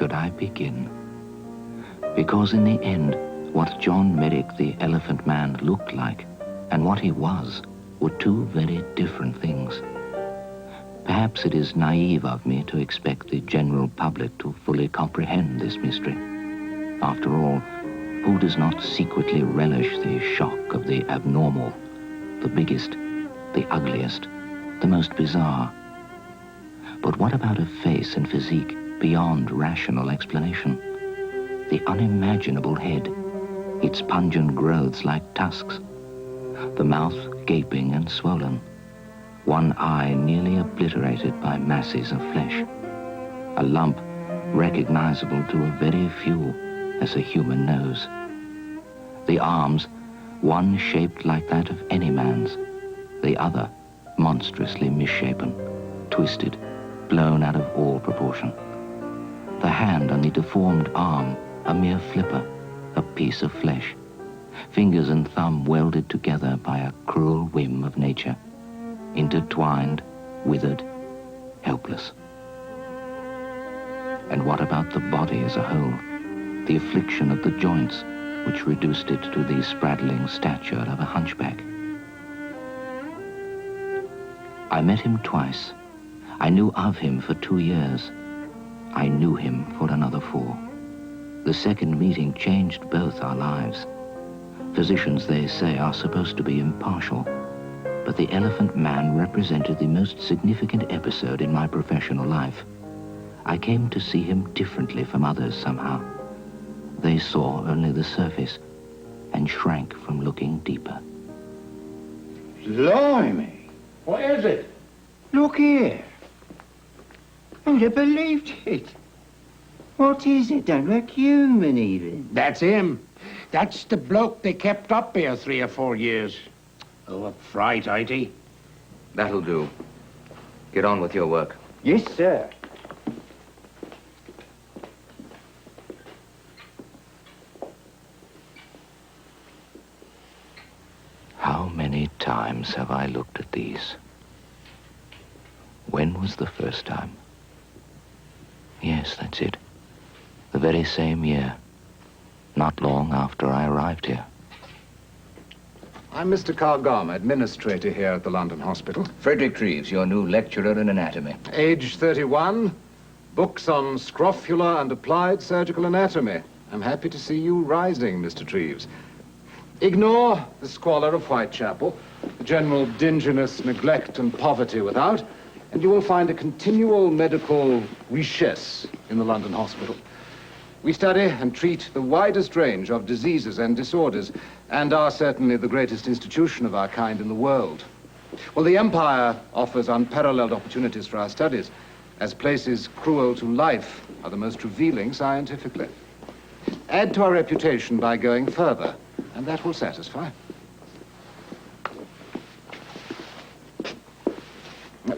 should I begin? Because in the end, what John Merrick the Elephant Man looked like and what he was were two very different things. Perhaps it is naive of me to expect the general public to fully comprehend this mystery. After all, who does not secretly relish the shock of the abnormal, the biggest, the ugliest, the most bizarre? But what about a face and physique beyond rational explanation? The unimaginable head, its pungent growths like tusks, the mouth gaping and swollen, one eye nearly obliterated by masses of flesh, a lump recognizable to a very few as a human nose. The arms, one shaped like that of any man's, the other monstrously misshapen, twisted, blown out of all proportion. The hand on the deformed arm, a mere flipper, a piece of flesh, fingers and thumb welded together by a cruel whim of nature, intertwined, withered, helpless. And what about the body as a whole? The affliction of the joints, which reduced it to the spraddling stature of a hunchback. I met him twice. I knew of him for 2 years. I knew him for another 4. The second meeting changed both our lives. Physicians, they say, are supposed to be impartial, but the Elephant Man represented the most significant episode in my professional life. I came to see him differently from others somehow. They saw only the surface and shrank from looking deeper. Blimey! What is it? Look here. Who'd have believed it? What is it? Don't look human even. That's him. That's the bloke they kept up here 3 or 4 years. Oh, a fright, ain't That'll do. Get on with your work. Yes, sir. How many times have I looked at these? When was the first time? Yes, that's it. The very same year. Not long after I arrived here. I'm Mr. Cargama, administrator here at the London Hospital. Frederick Treves, your new lecturer in anatomy. Age 31, books on scrofula and applied surgical anatomy. I'm happy to see you rising, Mr. Treves. Ignore the squalor of Whitechapel, the general dinginess, neglect, and poverty without, and you will find a continual medical richesse in the London Hospital. We study and treat the widest range of diseases and disorders, and are certainly the greatest institution of our kind in the world. Well, the Empire offers unparalleled opportunities for our studies, as places cruel to life are the most revealing scientifically. Add to our reputation by going further, and that will satisfy.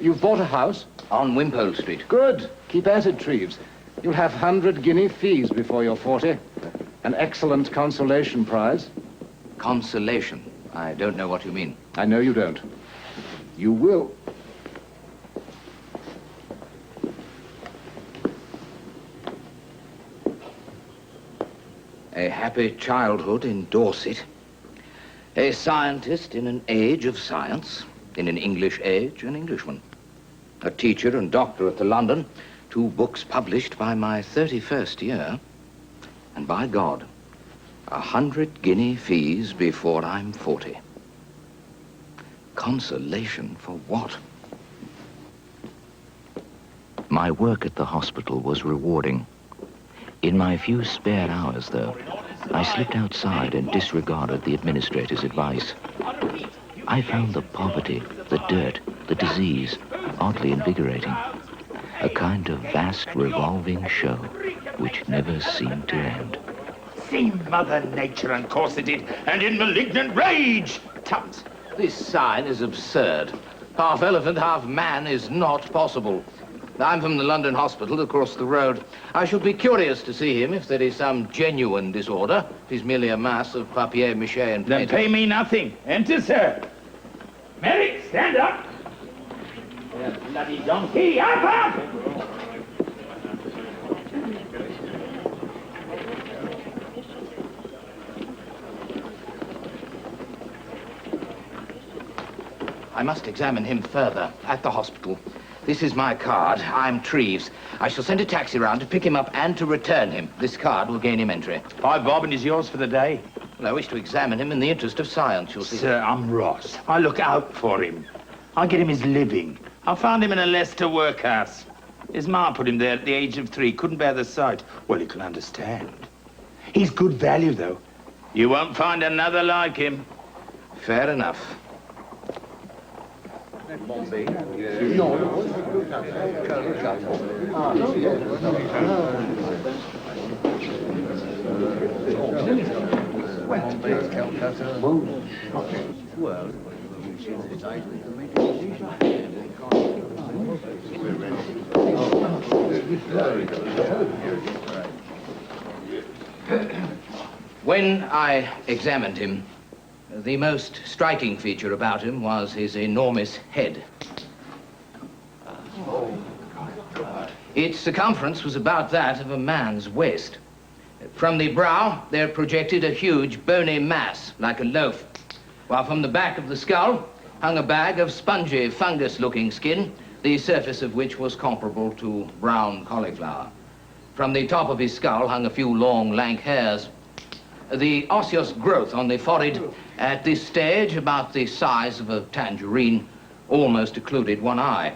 You've bought a house? On Wimpole Street. Good. Keep at it, Treves. You'll have 100 guinea fees before you're 40. An excellent consolation prize. Consolation? I don't know what you mean. I know you don't. You will. A happy childhood in Dorset. A scientist in an age of science. In an English age, an Englishman. A teacher and doctor at the London. 2 books published by my 31st year. And by God, 100 guinea fees before I'm 40. Consolation for what? My work at the hospital was rewarding. In my few spare hours, though, I slipped outside and disregarded the administrator's advice. I found the poverty, the dirt, the disease oddly invigorating. A kind of vast revolving show which never seemed to end. See Mother Nature uncosseted and in malignant rage! Tut! This sign is absurd. Half elephant, half man is not possible. I'm from the London Hospital across the road. I should be curious to see him if there is some genuine disorder. If he's merely a mass of papier-mâché and Then paint. pay me nothing. Enter, sir. Merrick, stand up. Bloody donkey, up! I must examine him further at the hospital. This is my card. I'm Treves. I shall send a taxi round to pick him up and to return him. This card will gain him entry. 5 bob and he's yours for the day. Well, I wish to examine him in the interest of science, you'll see. Sir, I'm Ross. I look out for him. I get him his living. I found him in a Leicester workhouse. His ma put him there at the age of 3. Couldn't bear the sight. Well, you can understand. He's good value, though. You won't find another like him. Fair enough. When I examined him, the most striking feature about him was his enormous head. Its circumference was about that of a man's waist. From the brow, there projected a huge bony mass, like a loaf, while from the back of the skull hung a bag of spongy, fungus-looking skin, the surface of which was comparable to brown cauliflower. From the top of his skull hung a few long, lank hairs. The osseous growth on the forehead, at this stage about the size of a tangerine, almost occluded one eye.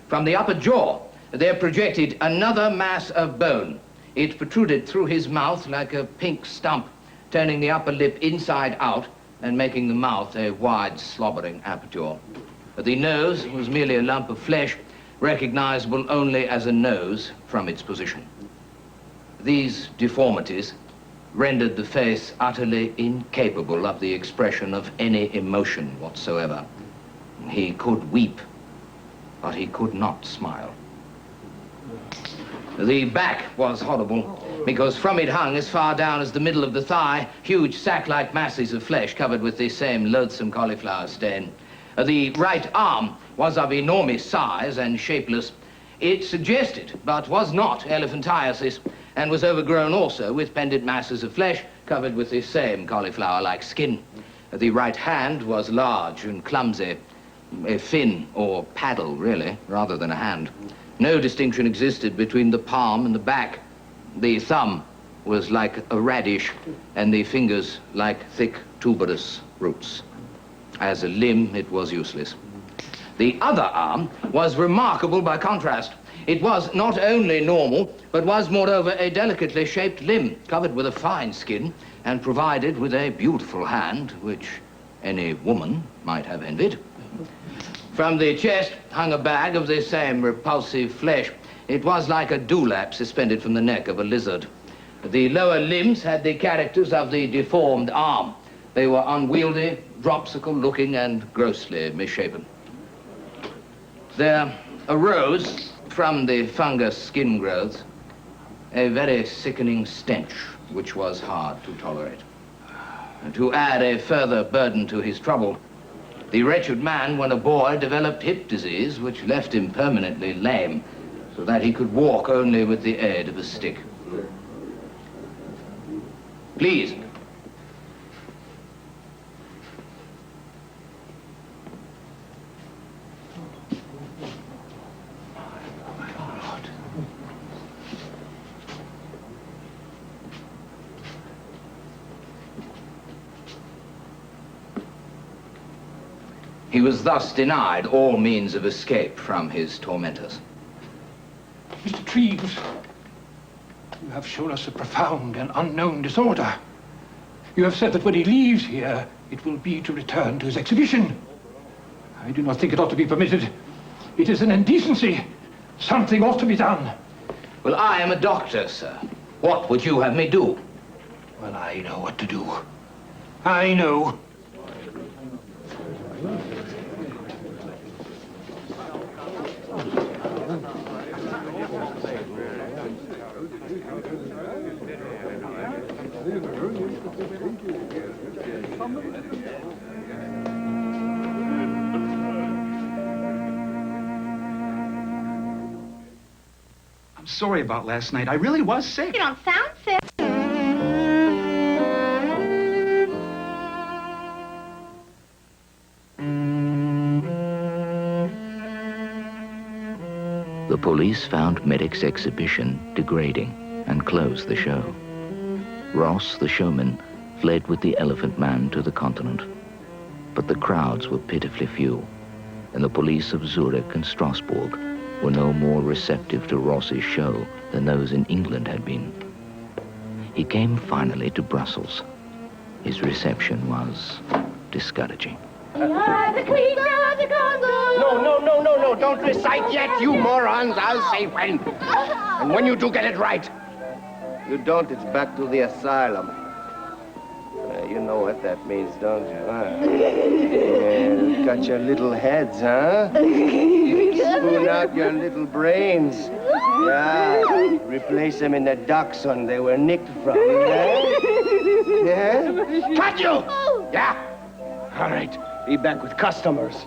From the upper jaw, there projected another mass of bone. It protruded through his mouth like a pink stump, turning the upper lip inside out and making the mouth a wide, slobbering aperture. The nose was merely a lump of flesh, recognizable only as a nose from its position. These deformities rendered the face utterly incapable of the expression of any emotion whatsoever. He could weep, but he could not smile. The back was horrible, because from it hung as far down as the middle of the thigh, huge sack-like masses of flesh covered with the same loathsome cauliflower stain. The right arm was of enormous size and shapeless. It suggested, but was not, elephantiasis, and was overgrown also with pendant masses of flesh covered with the same cauliflower-like skin. The right hand was large and clumsy, a fin or paddle, really, rather than a hand. No distinction existed between the palm and the back. The thumb was like a radish, and the fingers like thick tuberous roots. As a limb, it was useless. The other arm was remarkable by contrast. It was not only normal, but was moreover a delicately shaped limb, covered with a fine skin, and provided with a beautiful hand, which any woman might have envied. From the chest hung a bag of the same repulsive flesh. It was like a dewlap suspended from the neck of a lizard. The lower limbs had the characters of the deformed arm. They were unwieldy, dropsical-looking, and grossly misshapen. There arose from the fungus skin growth a very sickening stench, which was hard to tolerate. And to add a further burden to his trouble, the wretched man, when a boy, developed hip disease, which left him permanently lame, so that he could walk only with the aid of a stick. Please. He was thus denied all means of escape from his tormentors. Mr. Treves, you have shown us a profound and unknown disorder. You have said that when he leaves here, it will be to return to his exhibition. I do not think it ought to be permitted. It is an indecency. Something ought to be done. Well, I am a doctor, sir. What would you have me do? Well, I know what to do. I know. I'm sorry about last night. I really was sick. You don't sound sick. police found Merrick's exhibition degrading and closed the show. Ross, the showman, fled with the Elephant Man to the continent. But the crowds were pitifully few, and the police of Zurich and Strasbourg were no more receptive to Ross's show than those in England had been. He came finally to Brussels. His reception was discouraging. The Queen of the Congo! No, don't recite yet, you morons. I'll say when. And when you do get it right. You don't, it's back to the asylum. You know what that means, don't you? Yeah, got your little heads, huh? Spoon out your little brains. Yeah, replace them in the dachshund they were nicked from. Yeah? Cut you! Yeah? All right, be back with customers.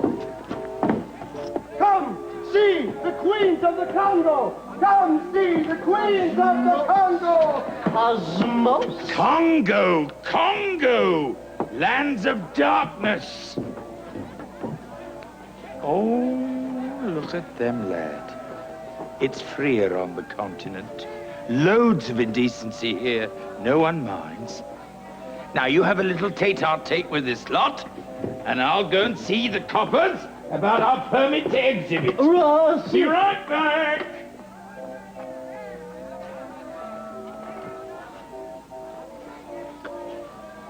Come see the Queens of the Congo! Come see the Queens of the Congo! Cosmos. Congo! Congo! Lands of darkness! Oh, look at them, lad. It's freer on the continent. Loads of indecency here. No one minds. Now, you have a little tete-a-tete with this lot, and I'll go and see the coppers about our permit to exhibit. Ross! Be right back!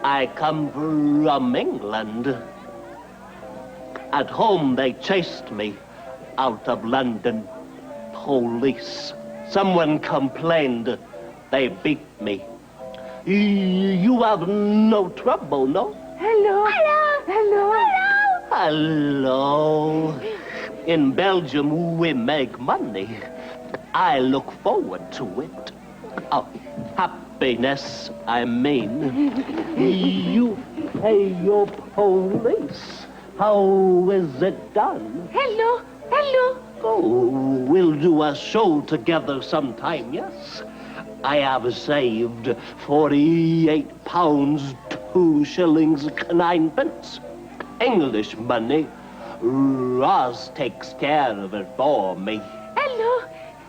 I come from England. At home, they chased me out of London. Police. Someone complained. They beat me. You have no trouble, no? Hello. Hello. Hello. Hello. In Belgium, we make money. I look forward to it. Oh, happiness, I mean. You pay your police. How is it done? Hello. Hello. Oh, we'll do a show together sometime, yes? I have saved 48 pounds, 2 shillings, 9 pence. English money. Ross takes care of it for me. Hello.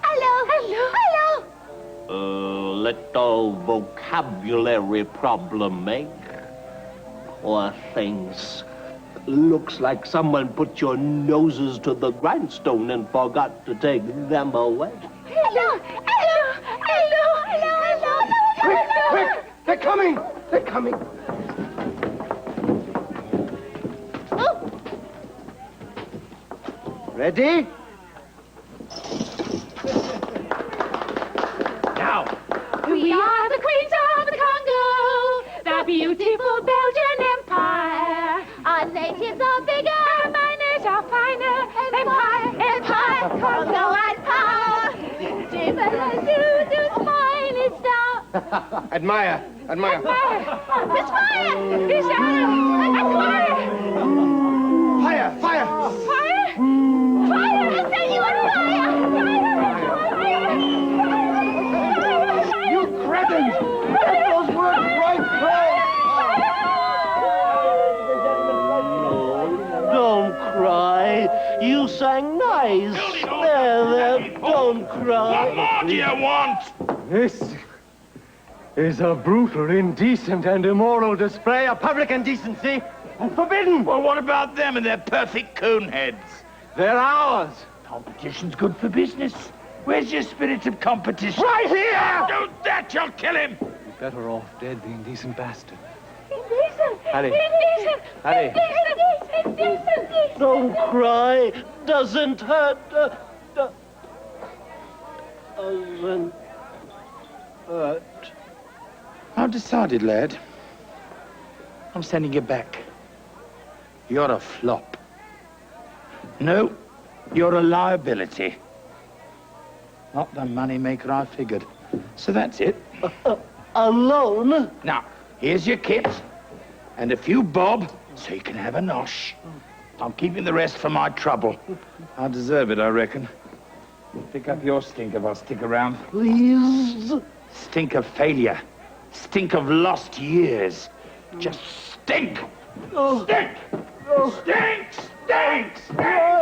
Hello. Hello. Hello. Little vocabulary problem, eh? Or things. Looks like someone put your noses to the grindstone and forgot to take them away. Hello. Hello. Hello. Hello. Quick, quick! They're coming! They're coming! Oh. Ready? Now! We are the Queens of the Congo, the beautiful Belgian Empire. Our natives are bigger, our miners are finer. Empire, Congo and power. Do smile, it's down. Admire. It's fire! It's admire! Fire! Fire! I say you on fire! You cretins! Get those words right, Don't cry. You sang nice. There, don't cry. What more do you want? This is a brutal, indecent, and immoral display of public indecency and forbidden. Well, what about them and their perfect cone heads? They're ours. Competition's good for business. Where's your spirit of competition? Right here! Do that, you'll kill him. You're better off dead, the indecent bastard. Indecent! Harry. Indecent! Harry. Indecent! Don't cry. Doesn't hurt. Doesn't hurt. I've decided, lad. I'm sending you back. You're a flop. No, you're a liability. Not the moneymaker I figured. So that's it. Alone? Now, here's your kit and a few bob so you can have a nosh. I'm keeping the rest for my trouble. I deserve it, I reckon. Pick up your stink if I'll stick around. Please? Stink of failure. Stink of lost years. Just stink! Stink! Stink! Stink! Stink!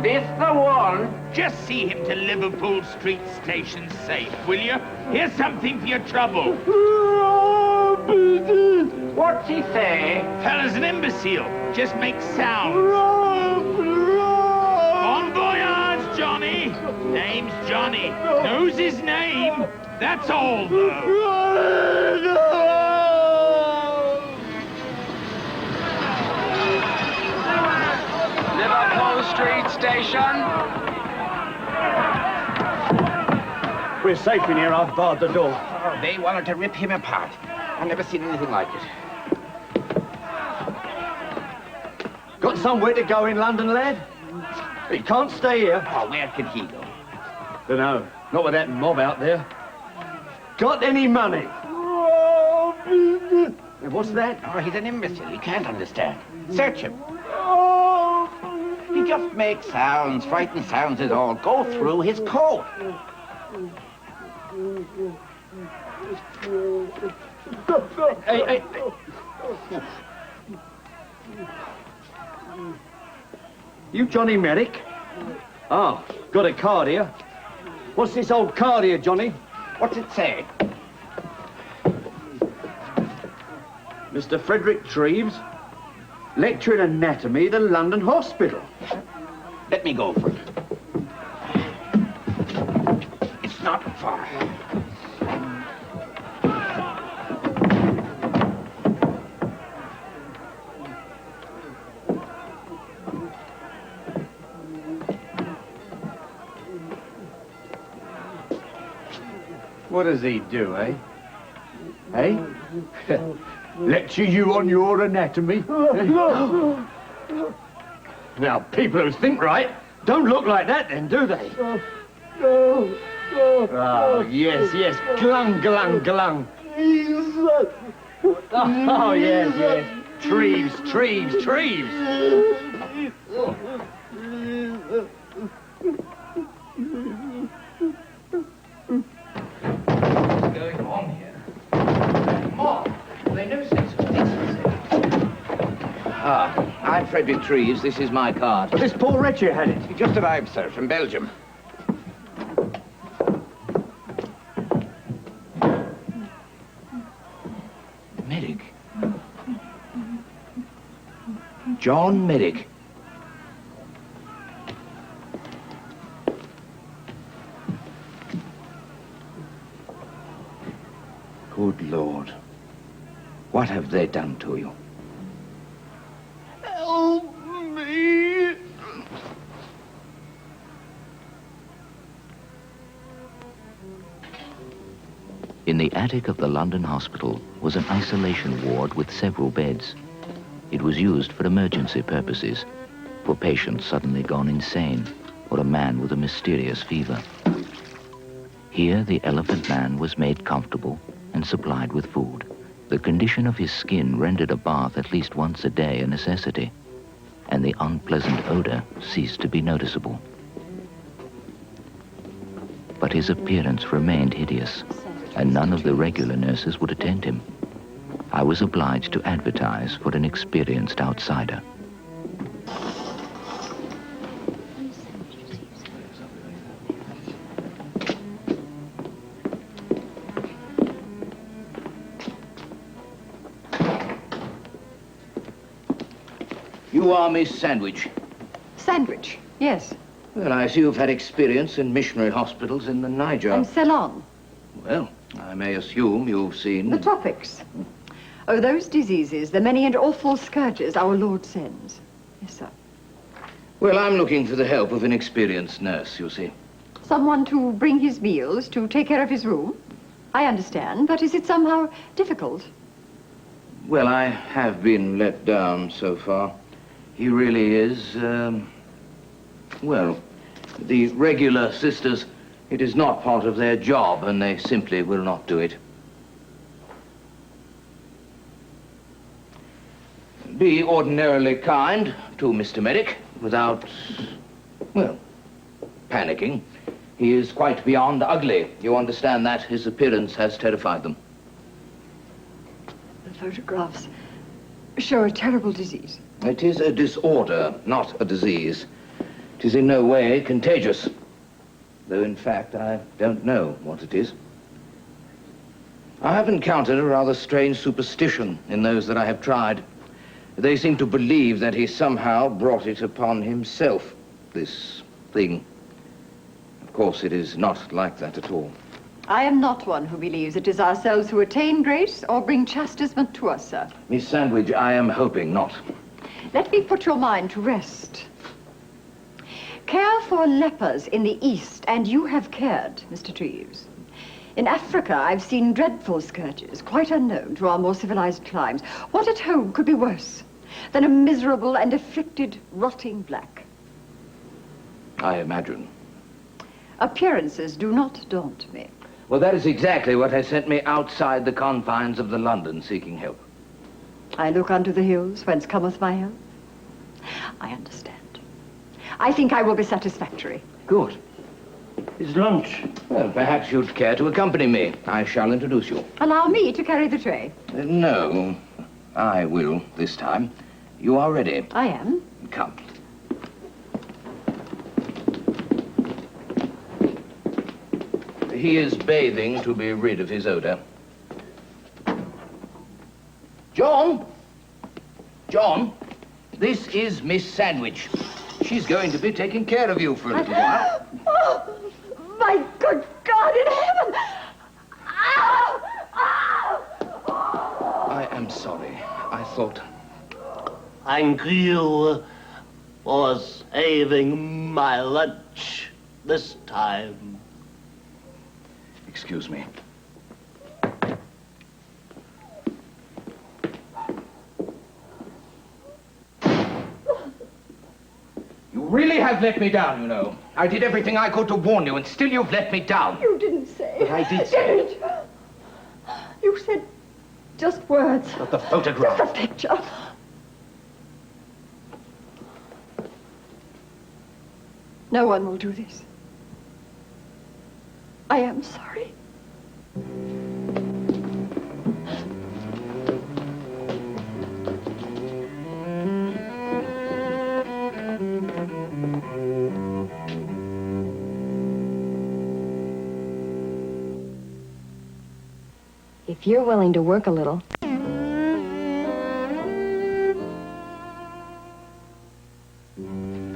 This the one? Just see him to Liverpool Street Station safe, will you? Here's something for your trouble. What's he say? Fella's an imbecile. Just makes sounds. Bon voyage, Johnny. Name's Johnny. Knows his name. That's all, though. Liverpool Street Station. We're safe in here. I've barred the door. Oh, they wanted to rip him apart. I've never seen anything like it. Got somewhere to go in London, lad? He can't stay here. Oh, where can he go? Dunno. Not with that mob out there. Got any money? What's that? Oh, he's an imbecile. He can't understand. Search him. He just makes sounds. Frightened sounds is all. Go through his coat. Hey. You Johnny Merrick? Oh, got a card here. What's this old card here, Johnny? What's it say? Mr. Frederick Treves, lecturer in anatomy at the London Hospital. Let me go for it. It's not far. What does he do, eh? Eh? Lecture you on your anatomy? Now, people who think right don't look like that then, do they? Oh, yes. Glung. Oh, yes. Treves. Going on here? More. They know sense of decency. I'm Frederick Treves. This is my card. But this poor wretch here had it. He just arrived, sir, from Belgium. Merrick. John Merrick. Good Lord. What have they done to you? Help me! In the attic of the London hospital was an isolation ward with several beds. It was used for emergency purposes, for patients suddenly gone insane, or a man with a mysterious fever. Here, the elephant man was made comfortable and supplied with food. The condition of his skin rendered a bath at least once a day a necessity, and the unpleasant odor ceased to be noticeable. But his appearance remained hideous, and none of the regular nurses would attend him. I was obliged to advertise for an experienced outsider. You are Miss Sandwich. Sandwich, yes. Well, I see you've had experience in missionary hospitals in the Niger. And Ceylon. Well, I may assume you've seen... The tropics. Oh, those diseases, the many and awful scourges our Lord sends. Yes, sir. Well, I'm looking for the help of an experienced nurse, you see. Someone to bring his meals, to take care of his room? I understand, but is it somehow difficult? Well, I have been let down so far. He really is, well, the regular sisters, it is not part of their job, and they simply will not do it. Be ordinarily kind to Mr. Merrick without, well, panicking. He is quite beyond ugly. You understand that? His appearance has terrified them. The photographs show a terrible disease. It is a disorder, not a disease. It is in no way contagious, though in fact I don't know what it is. I have encountered a rather strange superstition in those that I have tried. They seem to believe that he somehow brought it upon himself, this thing. Of course, it is not like that at all. I am not one who believes it is ourselves who attain grace or bring chastisement to us, sir. Miss Sandwich, I am hoping not. Let me put your mind to rest. Care for lepers in the East, and you have cared, Mr. Treves. In Africa, I've seen dreadful scourges, quite unknown to our more civilized climes. What at home could be worse than a miserable and afflicted, rotting black? I imagine. Appearances do not daunt me. Well, that is exactly what has sent me outside the confines of the London seeking help. I look unto the hills, whence cometh my help. I understand. I think I will be satisfactory. Good. Is lunch? Well, perhaps you'd care to accompany me. I shall introduce you. Allow me to carry the tray. No, I will this time. You are ready? I am. Come. He is bathing to be rid of his odor. John! John, this is Miss Sandwich. She's going to be taking care of you for a little while. Oh, my good God in heaven! Ow! Ow! I am sorry. I thought... Thank you for saving my lunch this time. Excuse me. You really have let me down, you know. I did everything I could to warn you, and still you've let me down. You didn't say. But I did say. Did it? You said just words. But the photograph. Just a picture. No one will do this. I am sorry. If you're willing to work a little.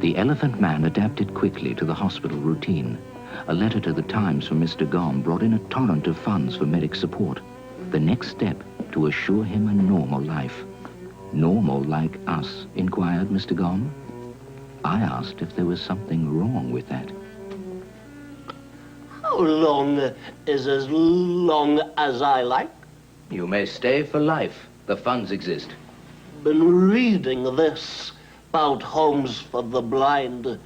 The Elephant Man adapted quickly to the hospital routine. A letter to the Times from Mr. Gom brought in a torrent of funds for Merrick's support. The next step, to assure him a normal life. Normal like us, inquired Mr. Gom. I asked if there was something wrong with that. How long is as long as I like? You may stay for life. The funds exist. Been reading this about homes for the blind.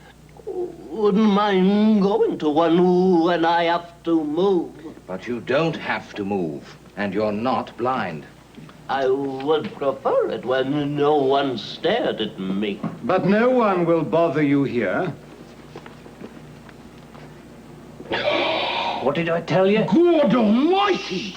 Wouldn't mind going to one when I have to move. But you don't have to move, and you're not blind. I would prefer it when no one stared at me. But no one will bother you here. What did I tell you? God almighty!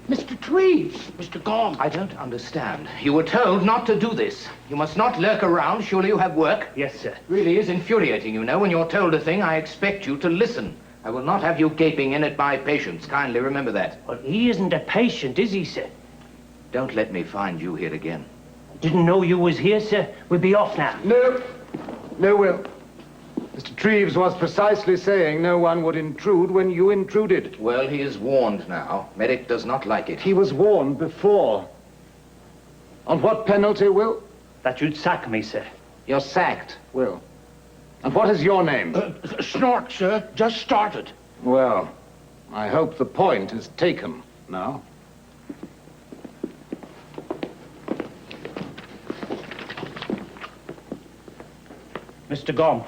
Mr. Treves, Mr. Gom. I don't understand. You were told not to do this. You must not lurk around. Surely you have work. Yes, sir. Really is infuriating, you know. When you're told a thing, I expect you to listen. I will not have you gaping in at my patients. Kindly remember that. But he isn't a patient, is he, sir? Don't let me find you here again. Didn't know you was here, sir. We'll be off now. No. No, Will. Mr. Treves was precisely saying no one would intrude when you intruded. Well, he is warned now. Merrick does not like it. He was warned before. On what penalty, Will? That you'd sack me, sir. You're sacked. Will. And what is your name? Snort, sir. Just started. Well, I hope the point is taken now. Mr. Gom,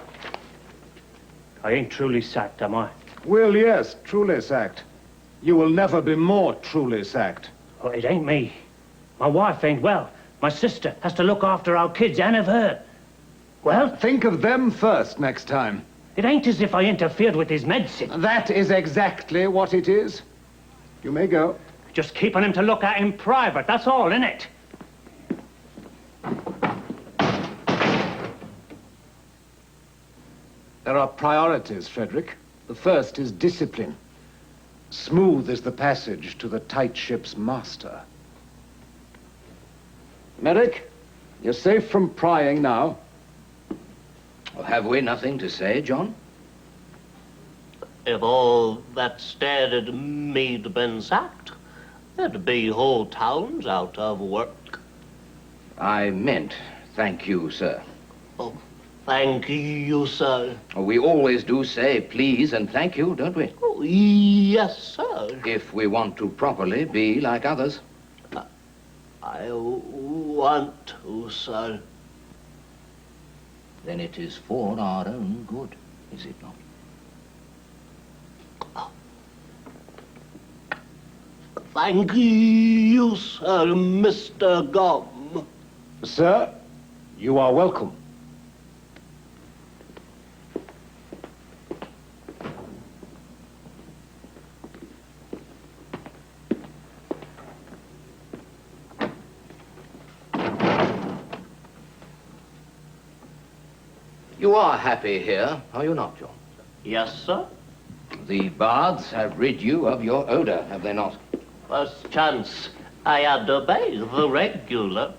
I ain't truly sacked, am I? Will, yes, truly sacked. You will never be more truly sacked. Oh, it ain't me. My wife ain't well. My sister has to look after our kids and of her. Well? Think of them first next time. It ain't as if I interfered with his medicine. That is exactly what it is. You may go. Just keeping him to look at in private, that's all, innit? There are priorities, Frederick. The first is discipline. Smooth is the passage to the tight ship's master. Merrick, you're safe from prying now. Well, have we nothing to say, John? If all that's dead and me'd been sacked, there'd be whole towns out of work. I meant thank you, sir. Oh, thank you, sir. We always do say please and thank you, don't we? Oh, yes, sir. If we want to properly be like others. I want to, sir. Then it is for our own good, is it not? Thank you, sir, Mr. Gum. Sir, you are welcome. You are happy here, are you not, John? Yes, sir. The baths have rid you of your odor, have they not? First chance I had to bathe regularly.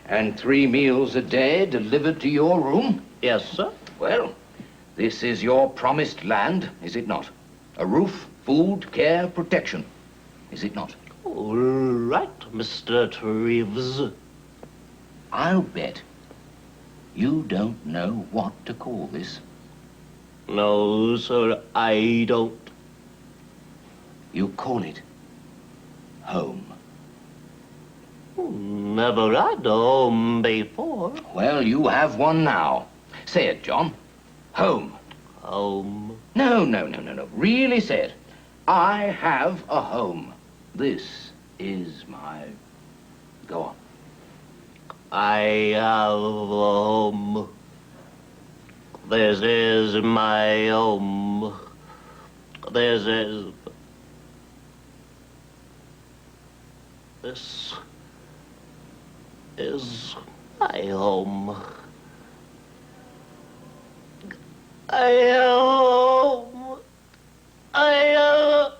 And 3 meals a day delivered to your room? Yes, sir. Well, this is your promised land, is it not? A roof, food, care, protection, is it not? All right, Mr. Treves. I'll bet you don't know what to call this. No, sir, I don't. You call it home. Never had a home before. Well, you have one now. Say it, John. Home. Home. No. Really say it. I have a home. This is my... Go on. I have a home. This is my home. This is my home. I have home. I have...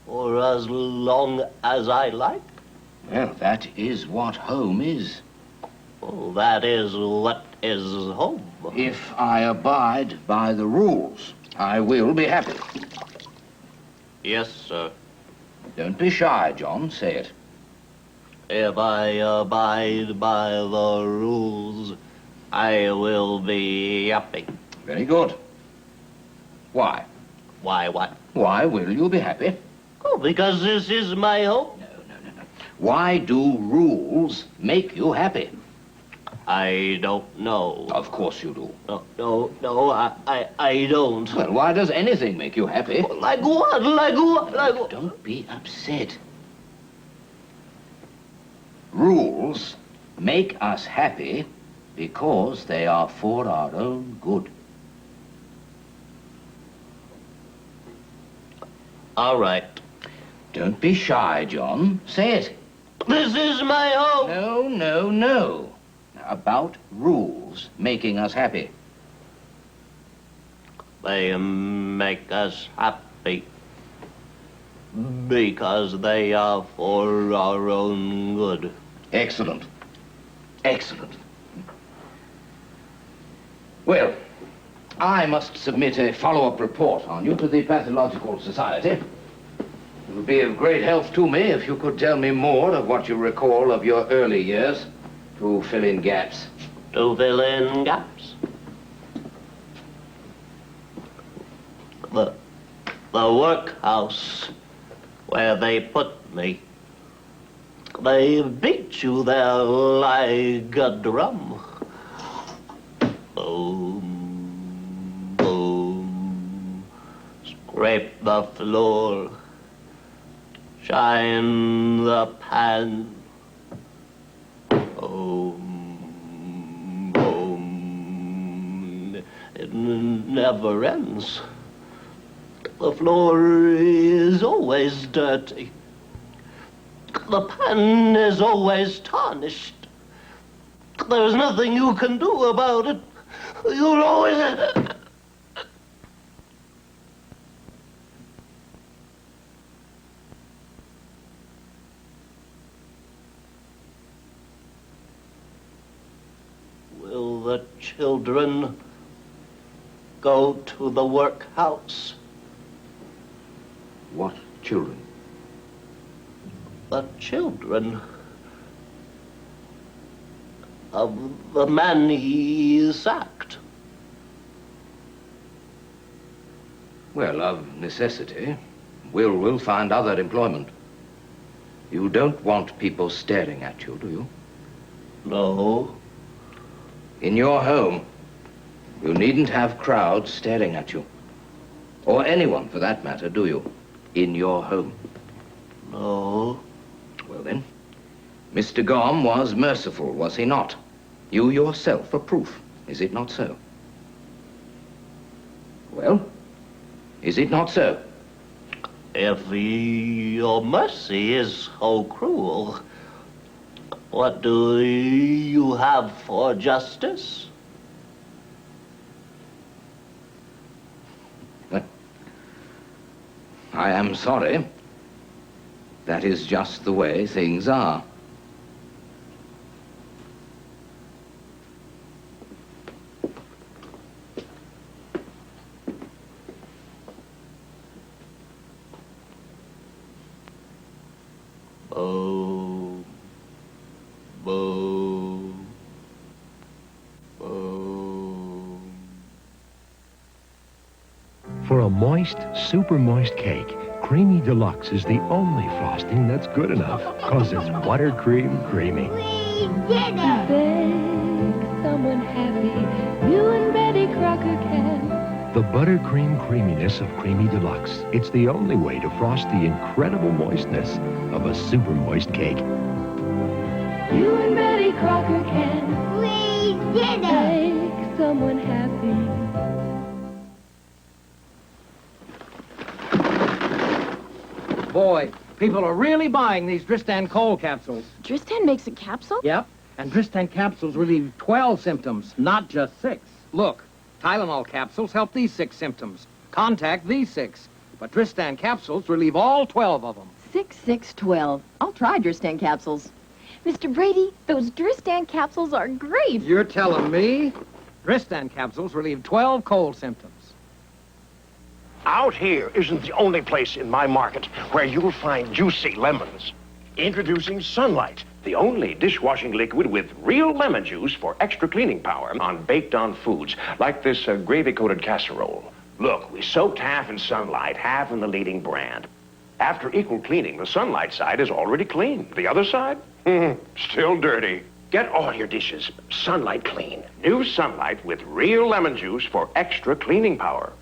For as long as I like. Well, that is what home is. Oh, that is what is home. If I abide by the rules, I will be happy. Yes, sir. Don't be shy, John. Say it. If I abide by the rules, I will be happy. Very good. Why? Why what? Why will you be happy? Oh, because this is my home. No. Why do rules make you happy? I don't know. Of course you do. No, I don't. Well, why does anything make you happy? Like what? Like what? Like what? Don't be upset. Rules make us happy because they are for our own good. All right. Don't be shy, John. Say it. This is my home. No. About rules making us happy. They make us happy because they are for our own good. Excellent. Well, I must submit a follow-up report on you to the Pathological Society. It would be of great help to me if you could tell me more of what you recall of your early years to fill in gaps. To fill in gaps? The workhouse where they put me. They beat you there like a drum. Boom, boom. Scrape the floor. Shine the pan. Boom, boom. It never ends. The floor is always dirty. The pen is always tarnished. There's nothing you can do about it. You'll always... Will the children go to the workhouse? What children? The children of the man he sacked. Well, of necessity, we'll find other employment. You don't want people staring at you, do you? No. In your home, you needn't have crowds staring at you. Or anyone, for that matter, do you? In your home. No. Well, then, Mr. Gom was merciful, was he not? You yourself are proof, is it not so? Well, is it not so? If your mercy is so cruel, what do you have for justice? I am sorry. That is just the way things are. Boo. Boo. Boo. For a moist, super moist cake, Creamy Deluxe is the only frosting that's good enough, 'cause it's buttercream creamy. We did it! Make someone happy. You and Betty Crocker can. The buttercream creaminess of Creamy Deluxe. It's the only way to frost the incredible moistness of a super moist cake. You and Betty Crocker can. We did it! Make someone happy. Boy, people are really buying these Dristan cold capsules. Dristan makes a capsule? Yep, and Dristan capsules relieve 12 symptoms, not just 6. Look, Tylenol capsules help these 6 symptoms. Contact these 6. But Dristan capsules relieve all 12 of them. 6-6-12. I'll try Dristan capsules. Mr. Brady, those Dristan capsules are great. You're telling me? Dristan capsules relieve 12 cold symptoms. Out here isn't the only place in my market where you'll find juicy lemons. Introducing Sunlight, the only dishwashing liquid with real lemon juice for extra cleaning power on baked-on foods, like this gravy-coated casserole. Look, we soaked half in Sunlight, half in the leading brand. After equal cleaning, the Sunlight side is already clean. The other side? Still dirty. Get all your dishes Sunlight clean. New Sunlight with real lemon juice for extra cleaning power.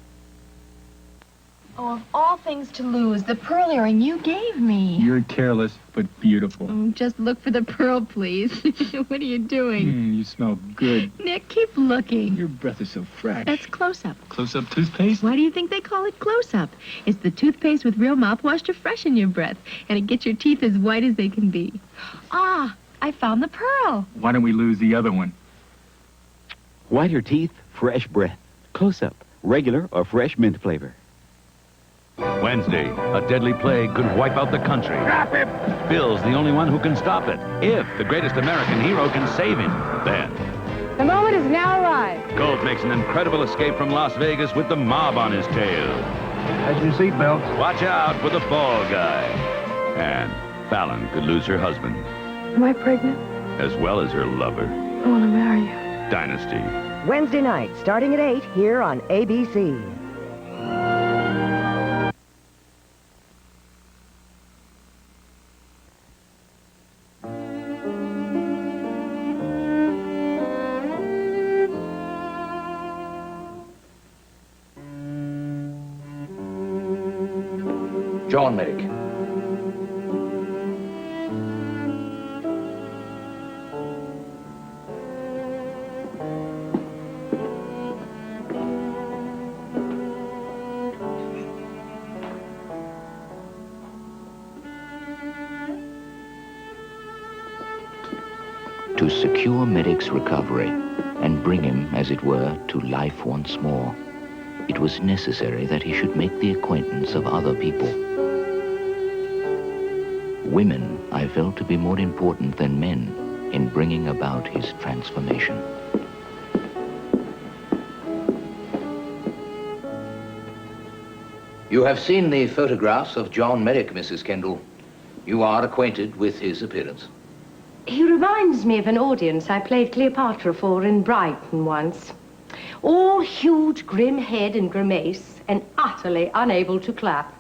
Oh, of all things to lose, the pearl earring you gave me. You're careless, but beautiful. Just look for the pearl, please. What are you doing? You smell good. Nick, keep looking. Your breath is so fresh. That's close-up. Close-up toothpaste? Why do you think they call it close-up? It's the toothpaste with real mouthwash to freshen your breath, and it gets your teeth as white as they can be. Ah, I found the pearl. Why don't we lose the other one? Whiter teeth, fresh breath. Close-up, regular or fresh mint flavor. Wednesday, a deadly plague could wipe out the country. Stop him! Bill's the only one who can stop it, if the greatest American hero can save him. Then, the moment has now arrived. Colt makes an incredible escape from Las Vegas with the mob on his tail. That's your seatbelt. Watch out for the fall guy. And Fallon could lose her husband. Am I pregnant? As well as her lover. I want to marry you. Dynasty. Wednesday night, starting at 8, here on ABC. John Merrick. to secure Merrick's recovery and bring him, as it were, to life once more, it was necessary that he should make the acquaintance of other people. Women I felt to be more important than men in bringing about his transformation. You have seen the photographs of John Merrick, Mrs. Kendall. You are acquainted with his appearance. He reminds me of an audience I played Cleopatra for in Brighton once. All huge, grim head and grimace, and utterly unable to clap.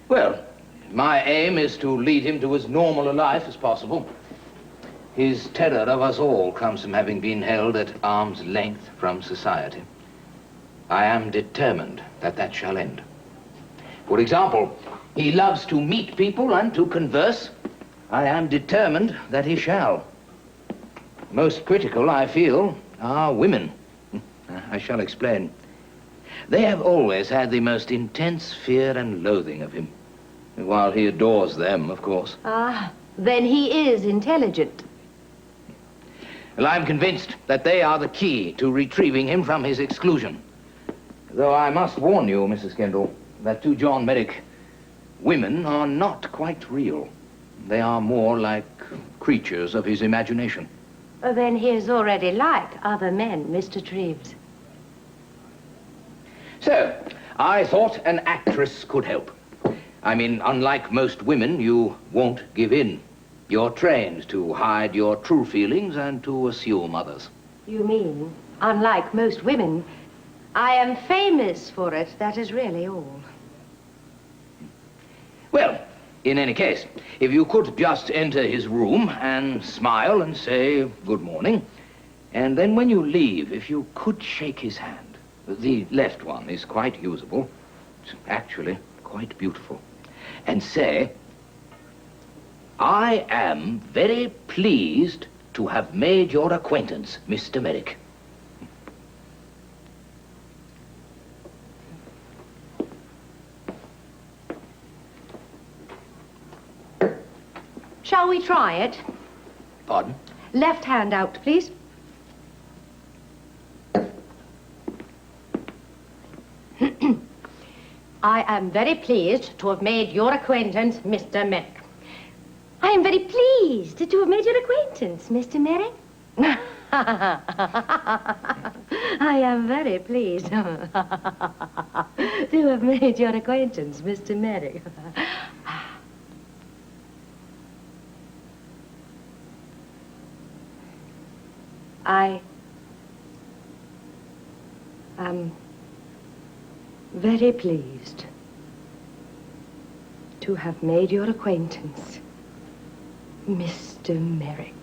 Well, my aim is to lead him to as normal a life as possible. His terror of us all comes from having been held at arm's length from society. I am determined that that shall end. For example, he loves to meet people and to converse. I am determined that he shall. Most critical, I feel, are women. I shall explain. They have always had the most intense fear and loathing of him, while he adores them, of course. Ah, then he is intelligent. Well, I'm convinced that they are the key to retrieving him from his exclusion. Though I must warn you, Mrs. Kendall, that to John Merrick, women are not quite real. They are more like creatures of his imagination. Then he is already like other men, Mr. Treves. So, I thought an actress could help. I mean, unlike most women, you won't give in. You're trained to hide your true feelings and to assume others. You mean, unlike most women, I am famous for it, that is really all. Well, in any case, if you could just enter his room and smile and say good morning, and then when you leave, if you could shake his hand. The left one is quite usable. It's actually quite beautiful. And say, I am very pleased to have made your acquaintance, Mr. Merrick. Shall we try it? Pardon? Left hand out, please. I am very pleased to have made your acquaintance, Mr. Merrick. I am very pleased to have made your acquaintance, Mr. Merrick. I am very pleased to have made your acquaintance, Mr. Merrick. I am very pleased to have made your acquaintance, Mr. Merrick.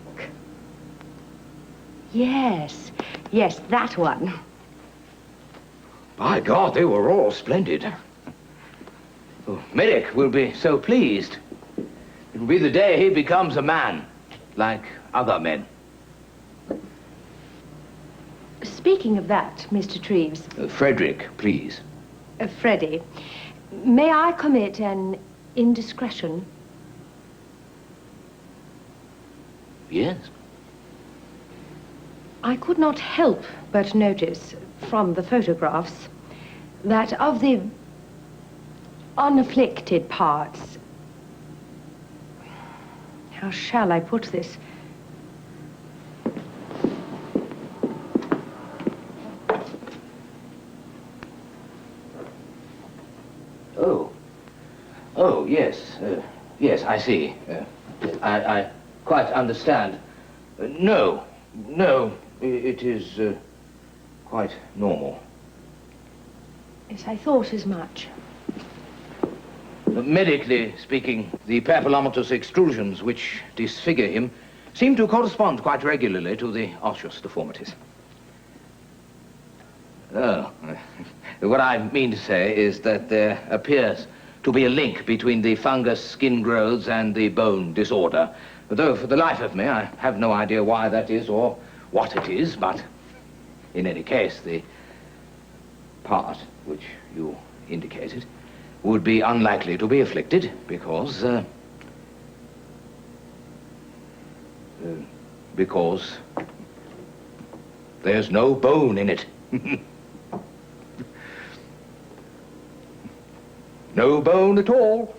Yes, yes, that one. By God, they were all splendid. Oh, Merrick will be so pleased. It will be the day he becomes a man, like other men. Speaking of that, Mr. Treves... Frederick, please. Freddie, may I commit an indiscretion? Yes. I could not help but notice from the photographs that of the unafflicted parts... How shall I put this? Oh, yes. Yes, I see. I quite understand. No, it is quite normal. Yes, I thought as much. Medically speaking, the papillomatous extrusions which disfigure him seem to correspond quite regularly to the osseous deformities. Oh, what I mean to say is that there appears to be a link between the fungus skin growths and the bone disorder. Though for the life of me, I have no idea why that is or what it is, but in any case, the part which you indicated would be unlikely to be afflicted because Because there's no bone in it. No bone at all.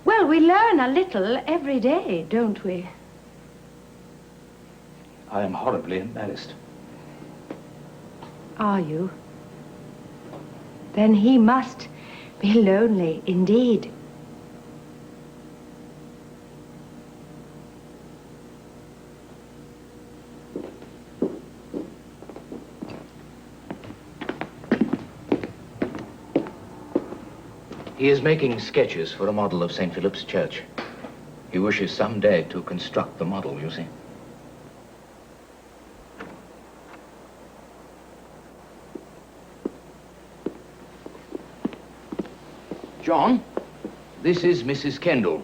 Well, we learn a little every day, don't we? I am horribly embarrassed. Are you? Then he must be lonely indeed. He is making sketches for a model of St. Philip's Church. He wishes someday to construct the model, you see. John, this is Mrs. Kendall.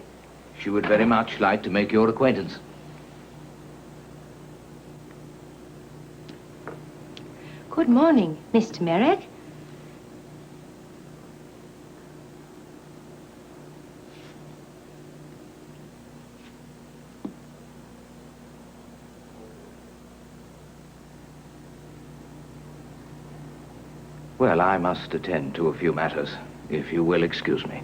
She would very much like to make your acquaintance. Good morning, Mr. Merrick. Well, I must attend to a few matters, if you will excuse me.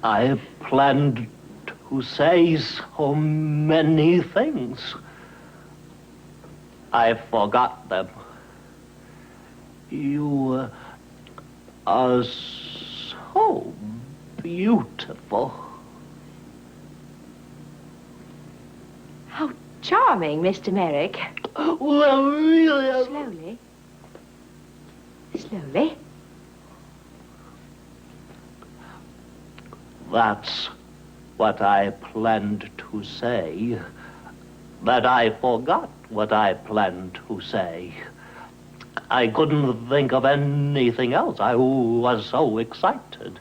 I planned to say so many things. I forgot them. You are so beautiful. How charming, Mr. Merrick. Well, really... Slowly. Slowly. That's what I planned to say. That I forgot what I planned to say. I couldn't think of anything else. I was so excited.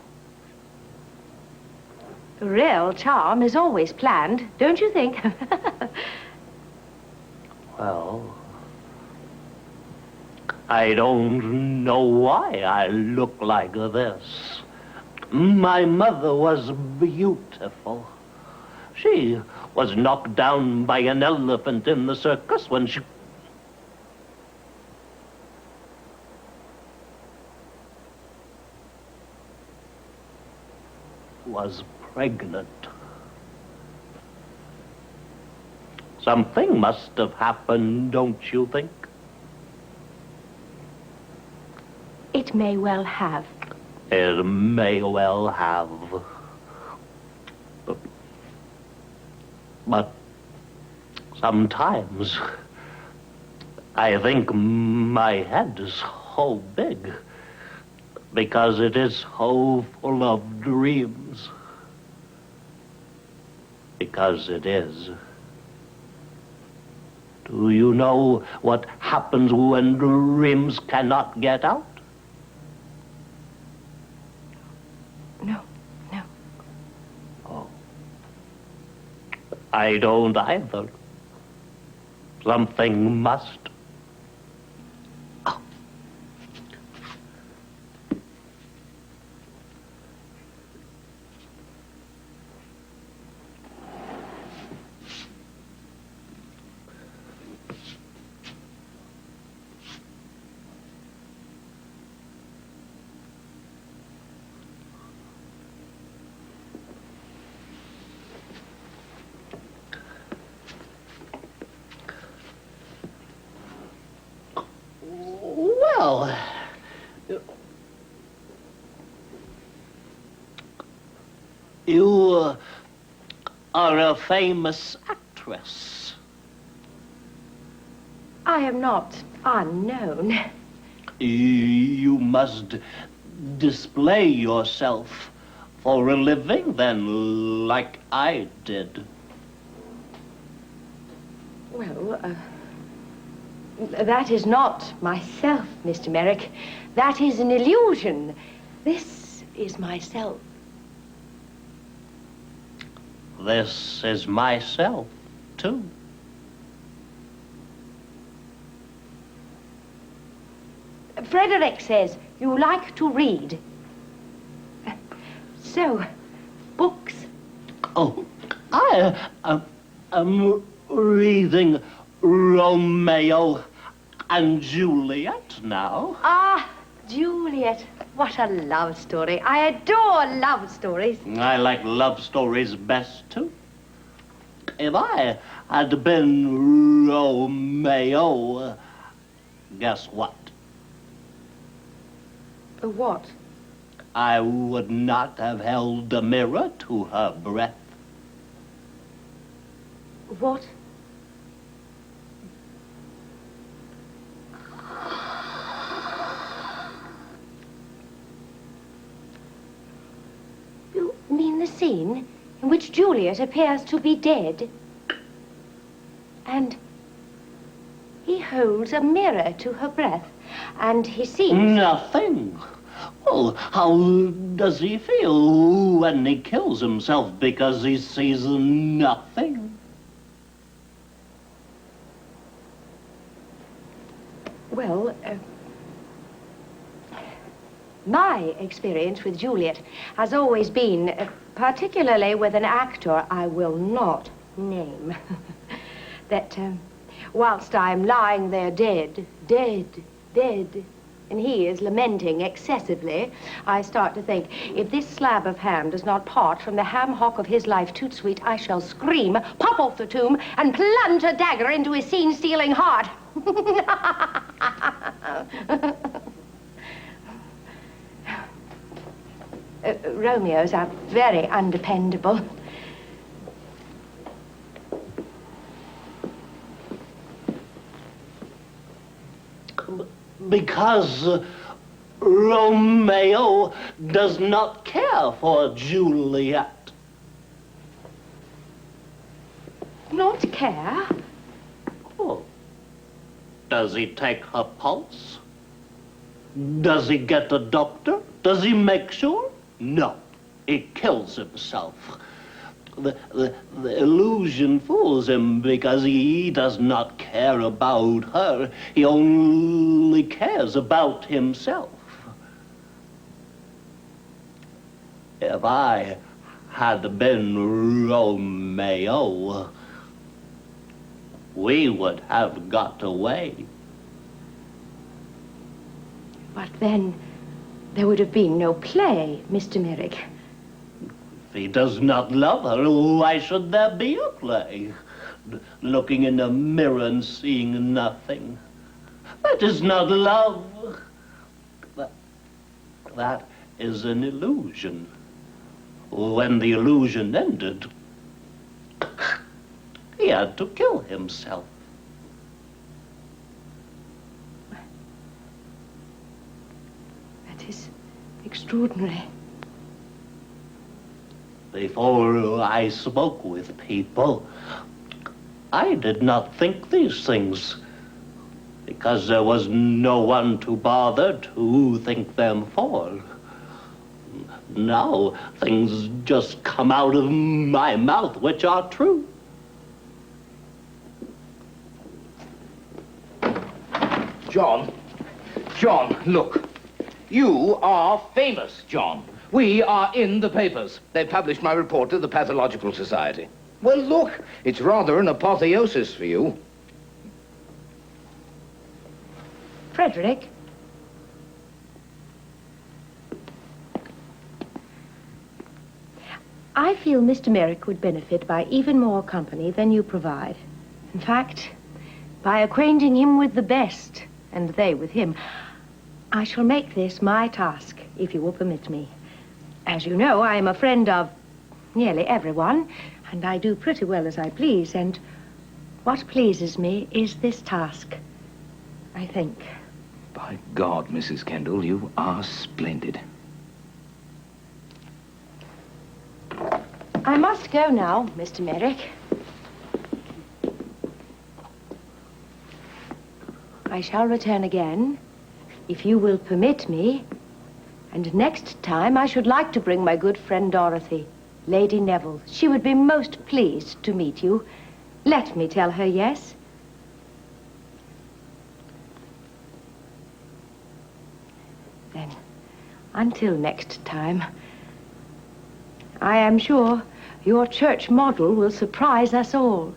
Real charm is always planned, don't you think? Well, I don't know why I look like this. My mother was beautiful. She was knocked down by an elephant in the circus when she... was pregnant. Something must have happened, don't you think? It may well have. It may well have. But sometimes I think my head is so big because it is so full of dreams. Because it is. Do you know what happens when dreams cannot get out? No, no. Oh. I don't either. Something must. Well, you are a famous actress. I am not unknown. You must display yourself for a living, then, like I did. Well, that is not myself, Mr. Merrick. That is an illusion. This is myself. This is myself, too. Frederick says you like to read. So, books. Oh, I am reading Romeo and Juliet now. Ah, Juliet. What a love story. I adore love stories. I like love stories best, too. If I had been Romeo, guess what? What? I would not have held a mirror to her breath. What? You mean the scene in which Juliet appears to be dead? And he holds a mirror to her breath, and he sees... Nothing. Oh, how does he feel when he kills himself because he sees nothing? Well, my experience with Juliet has always been, particularly with an actor I will not name, that whilst I'm lying there dead, and he is lamenting excessively, I start to think, if this slab of ham does not part from the ham hock of his life toot sweet, I shall scream, pop off the tomb, and plunge a dagger into his scene-stealing heart. Romeos are very undependable. Because Romeo does not care for Juliet. Not care? Oh. Does he take her pulse? Does he get a doctor? Does he make sure? No. He kills himself. The illusion fools him because he does not care about her. He only cares about himself. If I had been Romeo, we would have got away. But then there would have been no play, Mr. Merrick. If he does not love her, why should there be a play? Looking in a mirror and seeing nothing. That is not love. That is an illusion. When the illusion ended, he had to kill himself. That is extraordinary. Before I spoke with people, I did not think these things, because there was no one to bother to think them for. Now, things just come out of my mouth which are true. John, look. You are famous, John. We are in the papers. They published my report to the Pathological Society. Well, look, it's rather an apotheosis for you. Frederick? I feel Mr. Merrick would benefit by even more company than you provide. In fact, by acquainting him with the best, and they with him. I shall make this my task, if you will permit me. As you know, I am a friend of nearly everyone, and I do pretty well as I please, and what pleases me is this task, I think. By God, Mrs. Kendall, you are splendid. I must go now, Mr. Merrick. I shall return again, if you will permit me. And next time, I should like to bring my good friend Dorothy, Lady Neville. She would be most pleased to meet you. Let me tell her yes. Until next time, I am sure your church model will surprise us all.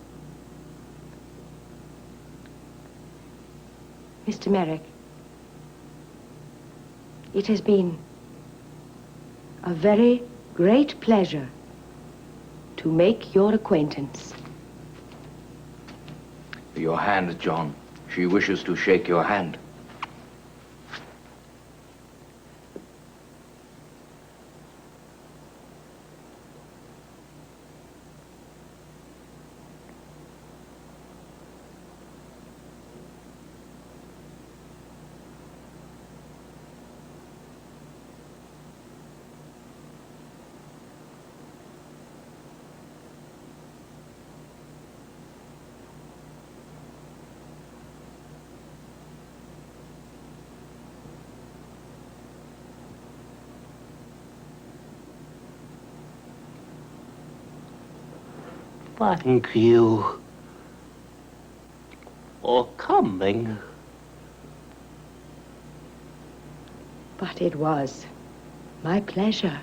Mr. Merrick, it has been a very great pleasure to make your acquaintance. Your hand, John. She wishes to shake your hand. Thank you for coming. But it was my pleasure.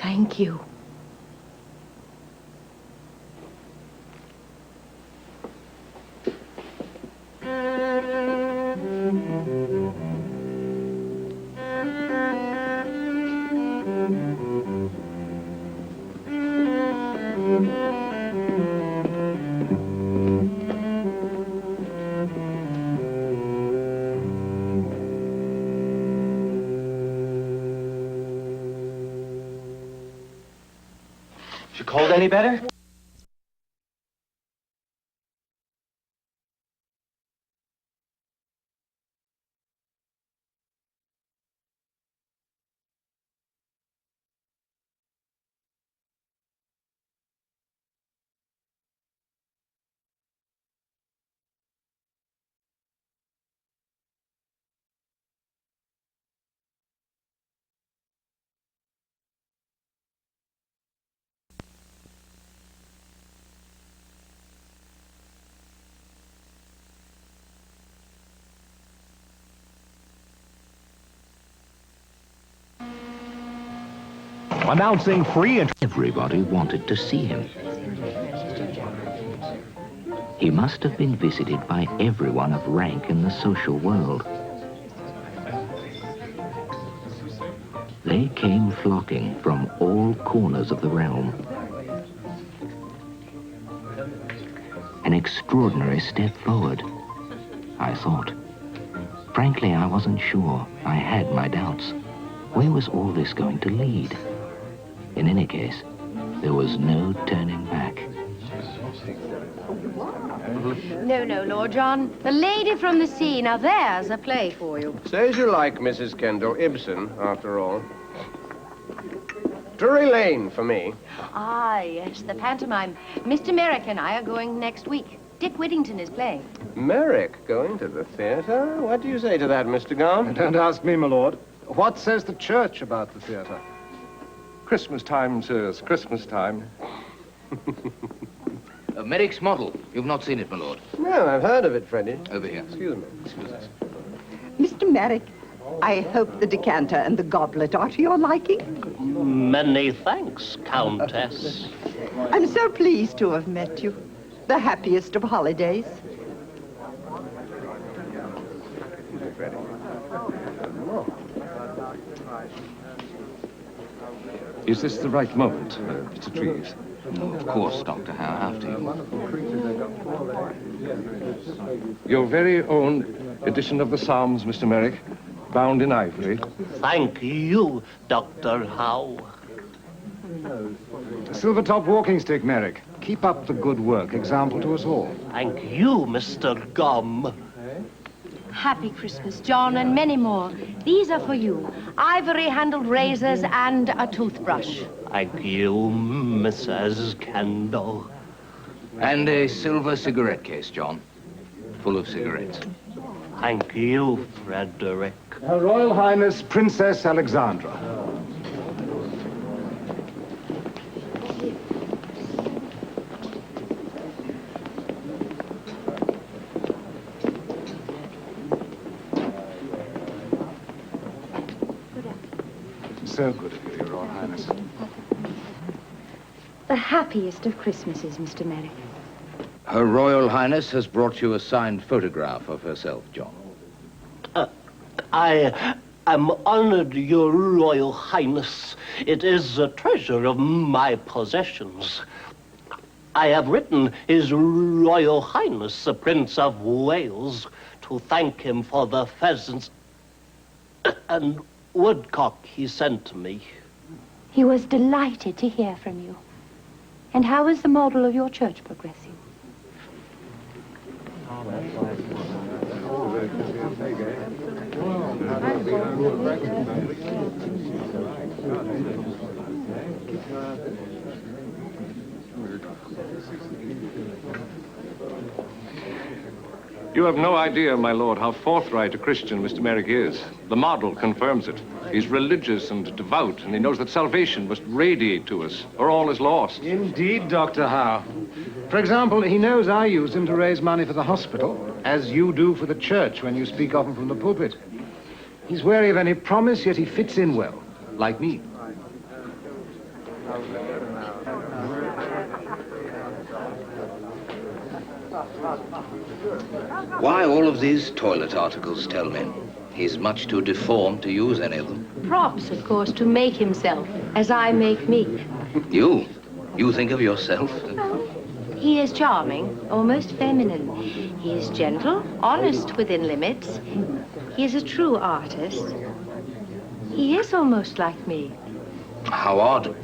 Thank you. Is your cold any better? Announcing free entry. Everybody wanted to see him. He must have been visited by everyone of rank in the social world. They came flocking from all corners of the realm. An extraordinary step forward, I thought. Frankly, I wasn't sure. I had my doubts. Where was all this going to lead? In any case, there was no turning back. No, no, Lord John. The Lady from the Sea. Now there's a play for you. Say as you like, Mrs. Kendall. Ibsen, after all. Drury Lane for me. Ah, yes, the pantomime. Mr. Merrick and I are going next week. Dick Whittington is playing. Merrick going to the theater? What do you say to that, Mr. Gum? Don't ask me, my lord. What says the church about the theater? Christmas time, sirs, Christmas time. Merrick's model. You've not seen it, my lord. No, I've heard of it, Freddie. Over here. Excuse me. Excuse us. Mr. Merrick, I hope the decanter and the goblet are to your liking. Many thanks, Countess. I'm so pleased to have met you. The happiest of holidays. Is this the right moment, Mr. Treves? No, of course, Dr. Howe, after you. Your very own edition of the Psalms, Mr. Merrick, bound in ivory. Thank you, Dr. Howe. Silver-top walking stick, Merrick. Keep up the good work. Example to us all. Thank you, Mr. Gum. Happy Christmas, John, and many more. These are for you. Ivory-handled razors and a toothbrush. Thank you, Mrs. Kendall. And a silver cigarette case, John. Full of cigarettes. Thank you, Frederick. Her Royal Highness Princess Alexandra. so good of you, Your Royal Highness. The happiest of Christmases, Mr. Merrick. Her Royal Highness has brought you a signed photograph of herself, John. I am honored, Your Royal Highness. It is a treasure of my possessions. I have written His Royal Highness, the Prince of Wales, to thank him for the pheasants and woodcock he sent me. He was delighted to hear from you. And how is the model of your church progressing? You have no idea, my lord, how forthright a Christian Mr. Merrick is. The model confirms it. He's religious and devout, and he knows that salvation must radiate to us, or all is lost. Indeed, Dr. Howe. For example, he knows I used him to raise money for the hospital, as you do for the church when you speak of him from the pulpit. He's wary of any promise, yet he fits in well, like me. Why all of these toilet articles, tell me? He's much too deformed to use any of them. Props, of course, to make himself, as I make me. You? You think of yourself? He is charming, almost feminine. He is gentle, honest within limits. He is a true artist. He is almost like me. How odd.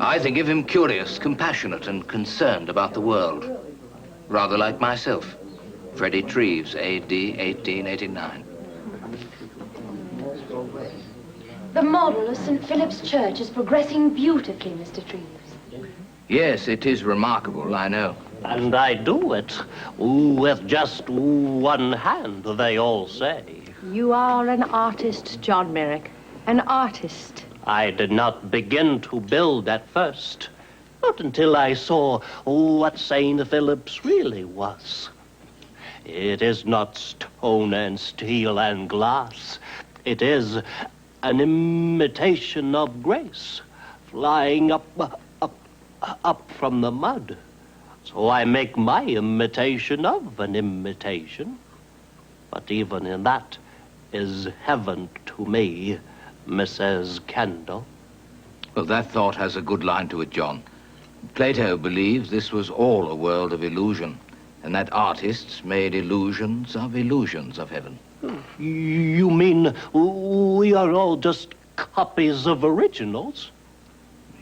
I think of him curious, compassionate, and concerned about the world. Rather like myself. Freddie Treves, A.D. 1889. The model of St. Philip's Church is progressing beautifully, Mr. Treves. Yes, it is remarkable, I know. And I do it with just one hand, they all say. You are an artist, John Merrick. An artist. I did not begin to build at first. Not until I saw what St. Philip's really was. It is not stone and steel and glass. It is an imitation of grace, flying up from the mud. So I make my imitation of an imitation. But even in that is heaven to me, Mrs. Kendall. Well, that thought has a good line to it, John. Plato believes this was all a world of illusion, and that artists made illusions of heaven. You mean we are all just copies of originals?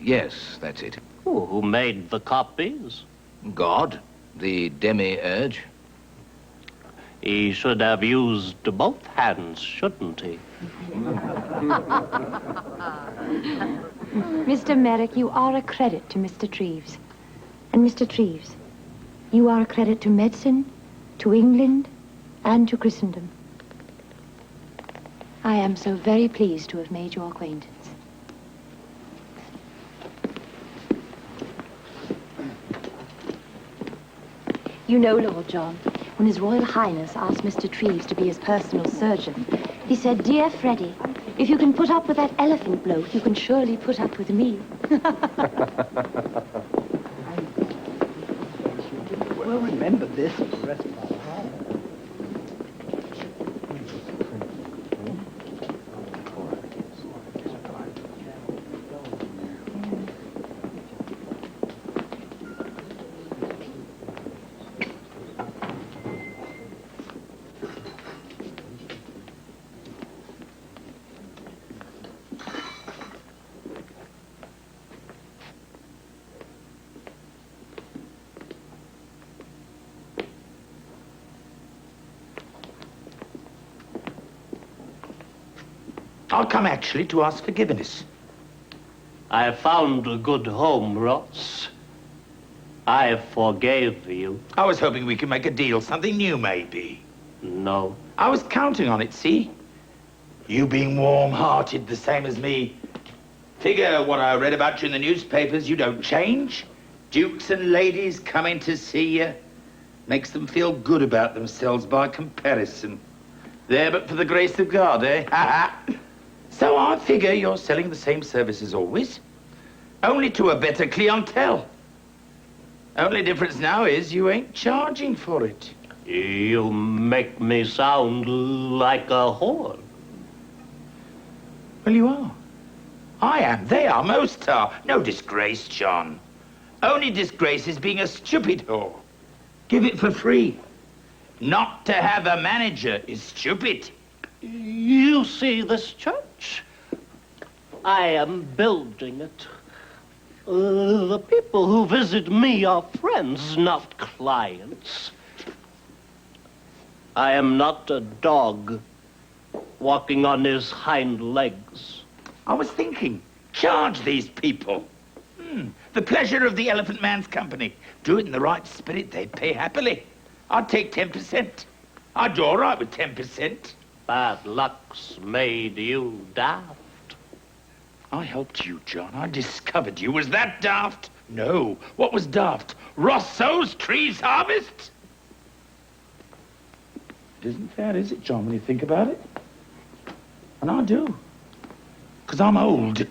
Yes, that's it. Who made the copies? God, the demiurge. He should have used both hands, shouldn't he? Mr. Merrick, you are a credit to Mr. Treves. And Mr. Treves, you are a credit to medicine, to England, and to Christendom. I am so very pleased to have made your acquaintance. You know, Lord John, when His Royal Highness asked Mr. Treves to be his personal surgeon, he said, "Dear Freddie, if you can put up with that elephant bloke, you can surely put up with me." We'll remember this for the rest of our lives. I'll come actually to ask forgiveness. I have found a good home, Ross. I forgave you. I was hoping we could make a deal, something new maybe. No. I was counting on it, see? You being warm-hearted, the same as me. Figure what I read about you in the newspapers, you don't change. Dukes and ladies coming to see you. Makes them feel good about themselves by comparison. There but for the grace of God, eh? Ha ha! So I figure you're selling the same service as always, only to a better clientele. Only difference now is you ain't charging for it. You make me sound like a whore. Well, you are. I am. They are. Most are. No disgrace, John. Only disgrace is being a stupid whore. Give it for free. Not to have a manager is stupid. You see this church? I am building it. The people who visit me are friends, not clients. I am not a dog walking on his hind legs. I was thinking, charge these people. The pleasure of the Elephant Man's company. Do it in the right spirit, they'd pay happily. I'd take 10%. I'd do all right with 10%. Bad luck's made you daft. I helped you, John. I discovered you. Was that daft? No. What was daft? Rousseau's Treves harvest? It isn't fair, is it, John, when you think about it? And I do. Because I'm old.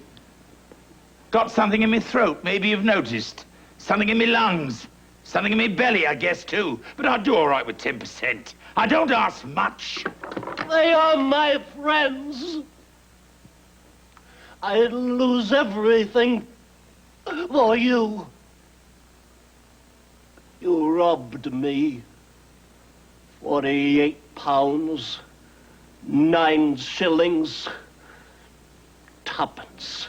Got something in my throat, maybe you've noticed. Something in my lungs. Something in my belly, I guess, too. But I'd do all right with 10%. I don't ask much. They are my friends. I'd lose everything for you. You robbed me. 48 pounds, 9 shillings, twopence.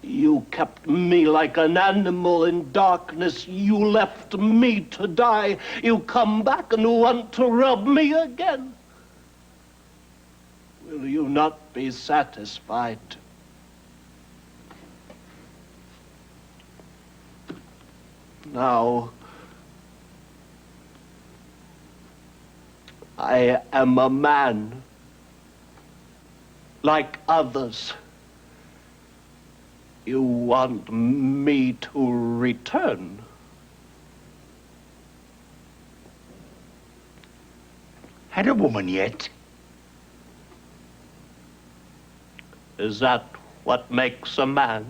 You kept me like an animal in darkness. You left me to die. You come back and want to rob me again. Will you not be satisfied? Now, I am a man, like others. You want me to return? Had a woman yet? Is that what makes a man?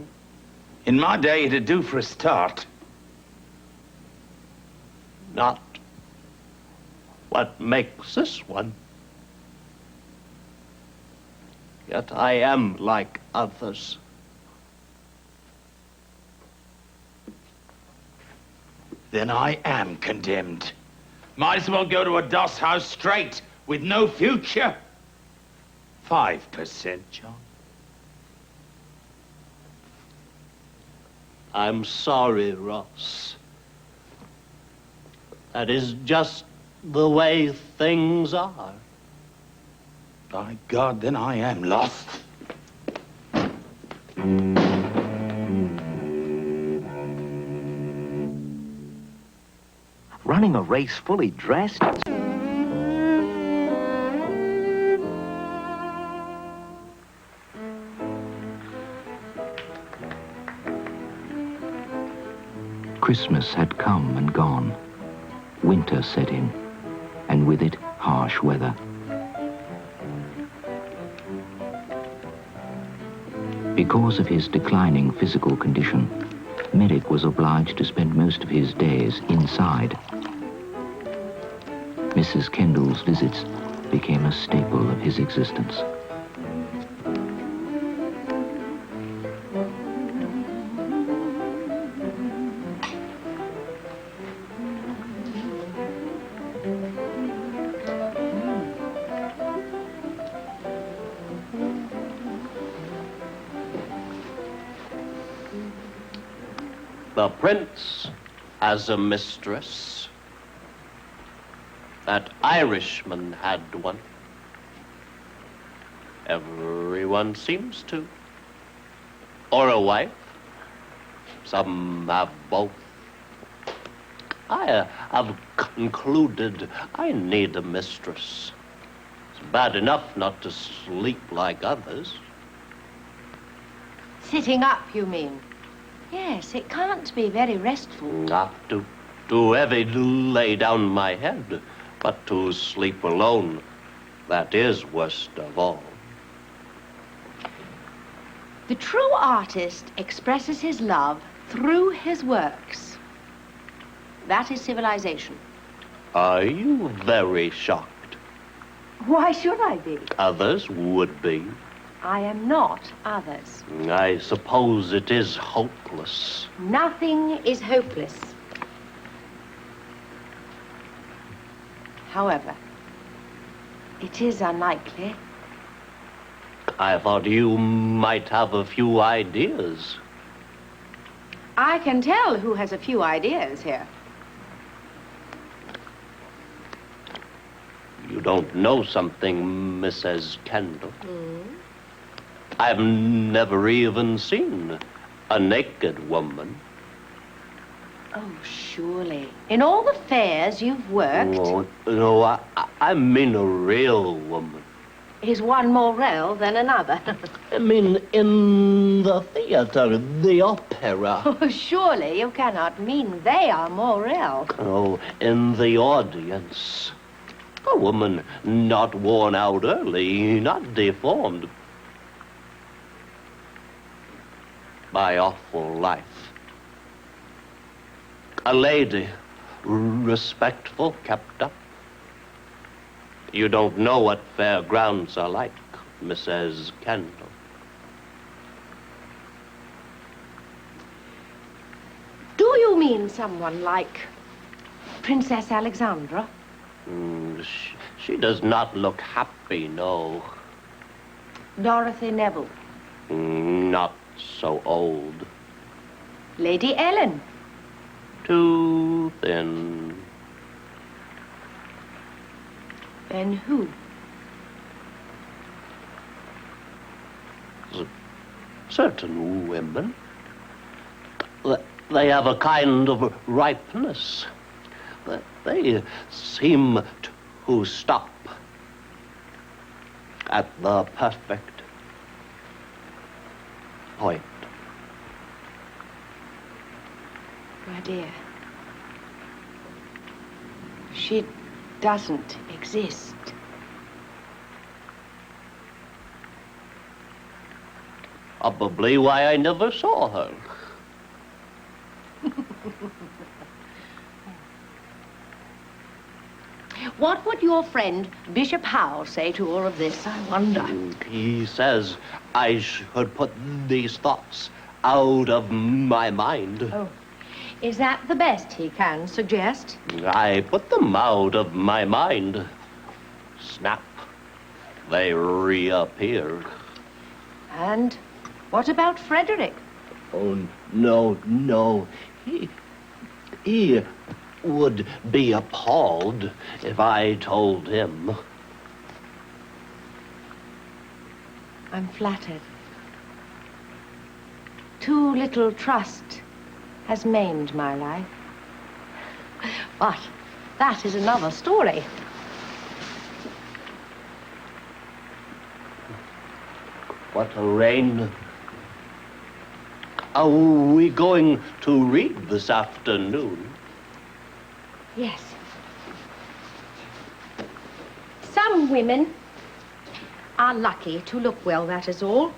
In my day, it'd do for a start. Not what makes this one. Yet I am like others. Then I am condemned. Might as well go to a doss house straight, with no future. 5%, John. I'm sorry, Ross. That is just the way things are. By God, then I am lost. Running a race fully dressed? Christmas had come and gone. Winter set in, and with it, harsh weather. Because of his declining physical condition, Merrick was obliged to spend most of his days inside. Mrs. Kendall's visits became a staple of his existence. The prince has a mistress. That Irishman had one. Everyone seems to. Or a wife. Some have both. I have concluded I need a mistress. It's bad enough not to sleep like others. Sitting up, you mean? Yes, it can't be very restful. Not too heavy to lay down my head, but to sleep alone, that is worst of all. The true artist expresses his love through his works. That is civilization. Are you very shocked? Why should I be? Others would be. I am not others. I suppose it is hopeless. Nothing is hopeless. However, it is unlikely. I thought you might have a few ideas. I can tell who has a few ideas here. You don't know something, Mrs. Kendall. I've never even seen a naked woman. Oh, surely. In all the fairs you've worked... No, I mean a real woman. Is one more real than another? I mean, in the theater, the opera. Oh, surely you cannot mean they are more real. Oh, in the audience. A woman not worn out early, not deformed by awful life. A lady, respectful, kept up. You don't know what fairgrounds are like, Mrs. Kendall. Do you mean someone like Princess Alexandra? She does not look happy, no. Dorothy Neville? Not so old. Lady Ellen? Too thin. Then who? Certain women. They have a kind of ripeness. They seem to stop at the perfect point. My dear, she doesn't exist. Probably why I never saw her. What would your friend Bishop Howe say to all of this, I wonder? He says I should put these thoughts out of my mind. Oh, is that the best he can suggest? I put them out of my mind. Snap. They reappear. And what about Frederick? Oh, no. He would be appalled if I told him. I'm flattered. Too little trust has maimed my life. But that is another story. What a rain. Are we going to read this afternoon? Yes. Some women are lucky to look well, that is all.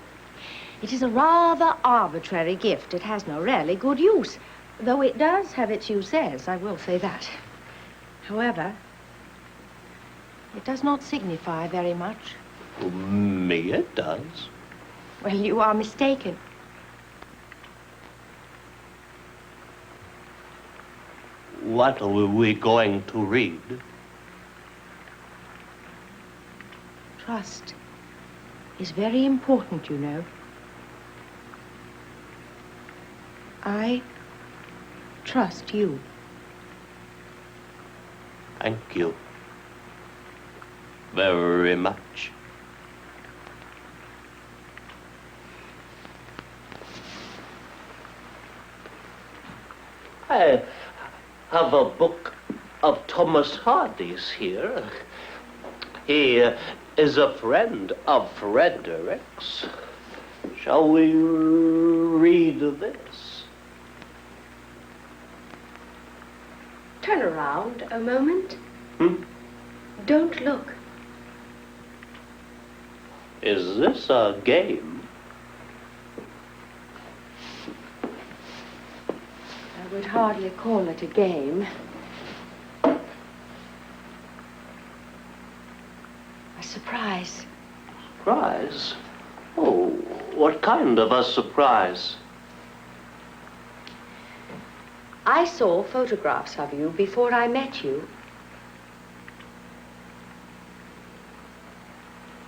It is a rather arbitrary gift. It has no really good use, though it does have its uses, I will say that. However, it does not signify very much. For me, it does. Well, you are mistaken. What are we going to read? Trust is very important, you know. I trust you. Thank you very much. I have a book of Thomas Hardy's here. He is a friend of Frederick's. Shall we read this? Turn around a moment. Don't look. Is this a game? would hardly call it a game. A surprise. Surprise? Oh, what kind of a surprise? I saw photographs of you before I met you.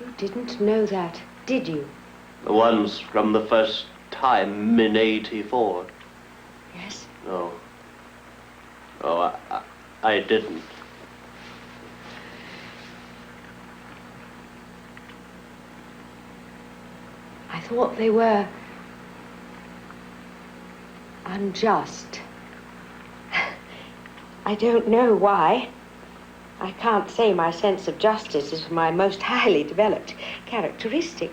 You didn't know that, did you? The ones from the first time in '84. Yes. No. Oh, I didn't. I thought they were unjust. I don't know why. I can't say my sense of justice is my most highly developed characteristic.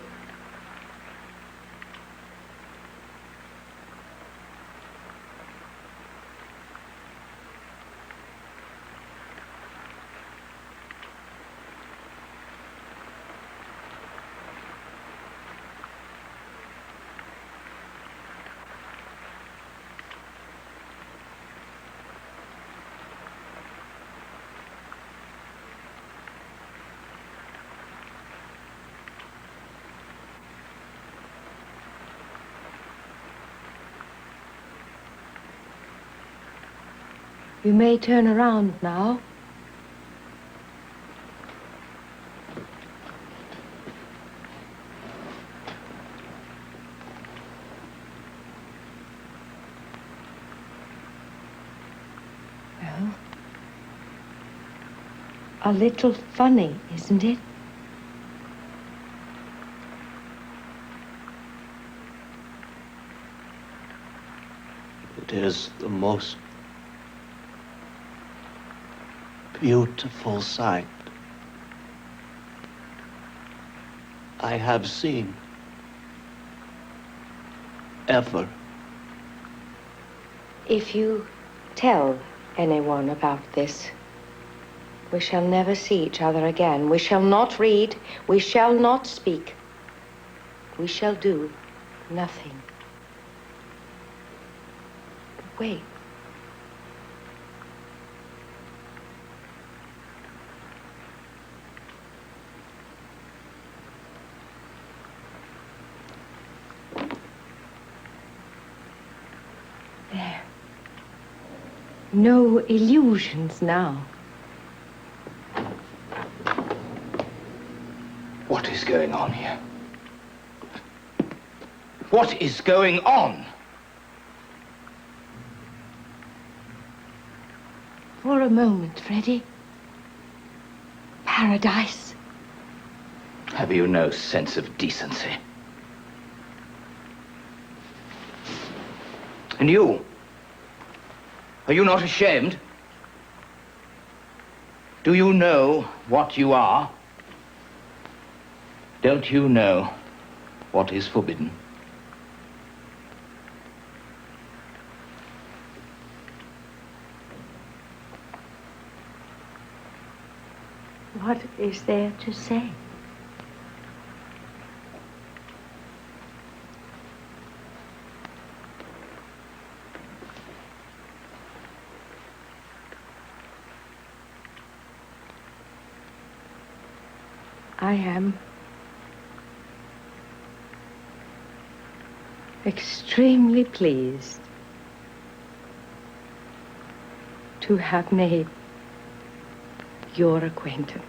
You may turn around now. Well, a little funny, isn't it? It is the most beautiful sight I have seen ever. If you tell anyone about this, we shall never see each other again. We shall not read. We shall not speak. We shall do nothing. Wait. There. No illusions now. What is going on here? What is going on? For a moment, Freddie. Paradise. Have you no sense of decency? And you? Are you not ashamed? Do you know what you are? Don't you know what is forbidden? What is there to say? I am extremely pleased to have made your acquaintance.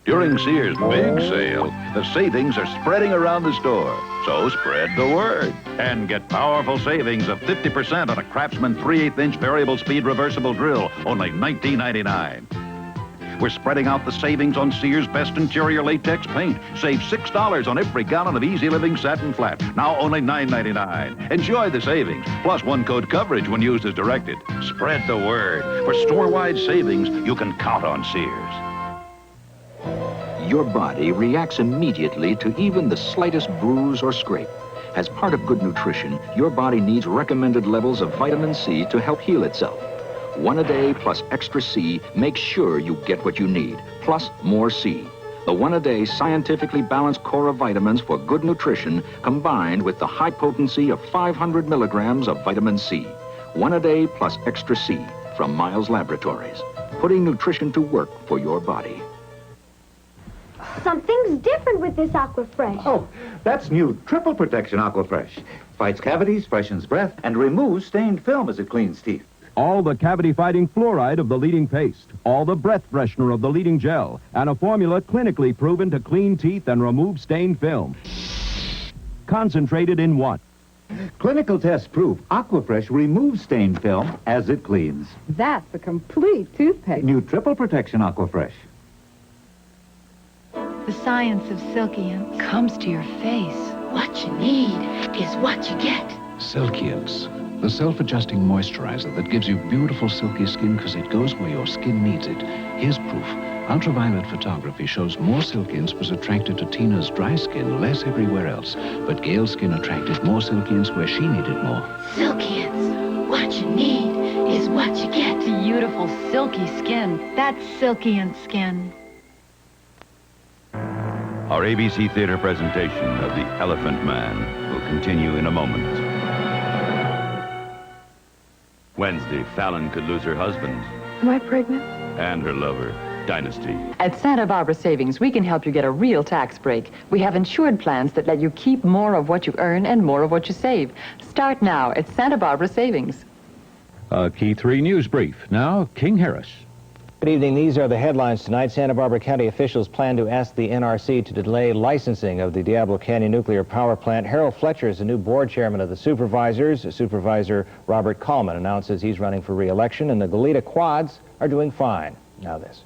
During Sears' big sale, the savings are spreading around the store. So spread the word and get powerful savings of 50% on a Craftsman 3/8-inch variable speed reversible drill, only $19.99. We're spreading out the savings on Sears Best Interior Latex Paint. Save $6 on every gallon of Easy Living Satin Flat. Now only $9.99. Enjoy the savings, plus one-coat coverage when used as directed. Spread the word. For store-wide savings, you can count on Sears. Your body reacts immediately to even the slightest bruise or scrape. As part of good nutrition, your body needs recommended levels of vitamin C to help heal itself. 1 a day plus extra C makes sure you get what you need, plus more C. The 1 a day scientifically balanced core of vitamins for good nutrition combined with the high potency of 500 milligrams of vitamin C. 1 a day plus extra C from Miles Laboratories, putting nutrition to work for your body. Something's different with this Aquafresh. Oh, that's new Triple Protection Aquafresh. Fights cavities, freshens breath, and removes stained film as it cleans teeth. All the cavity-fighting fluoride of the leading paste, all the breath freshener of the leading gel, and a formula clinically proven to clean teeth and remove stained film. Concentrated in one. Clinical tests prove Aquafresh removes stained film as it cleans. That's a complete toothpaste. New Triple Protection Aquafresh. The science of Silkians comes to your face. What you need is what you get. Silkians, the self-adjusting moisturizer that gives you beautiful silky skin because it goes where your skin needs it. Here's proof. Ultraviolet photography shows more Silkians was attracted to Tina's dry skin, less everywhere else. But Gail's skin attracted more Silkians where she needed more. Silkians, what you need is what you get. Beautiful silky skin. That's Silkian skin. Our ABC Theater presentation of The Elephant Man will continue in a moment. Wednesday, Fallon could lose her husband Am I pregnant? and her lover, Dynasty. At Santa Barbara Savings, we can help you get a real tax break. We have insured plans that let you keep more of what you earn and more of what you save. Start now at Santa Barbara Savings. A Key 3 News Brief. Now, King Harris. Good evening. These are the headlines tonight. Santa Barbara County officials plan to ask the NRC to delay licensing of the Diablo Canyon nuclear power plant. Harold Fletcher is the new board chairman of the supervisors. Supervisor Robert Coleman announces he's running for re-election, and the Goleta Quads are doing fine. Now this.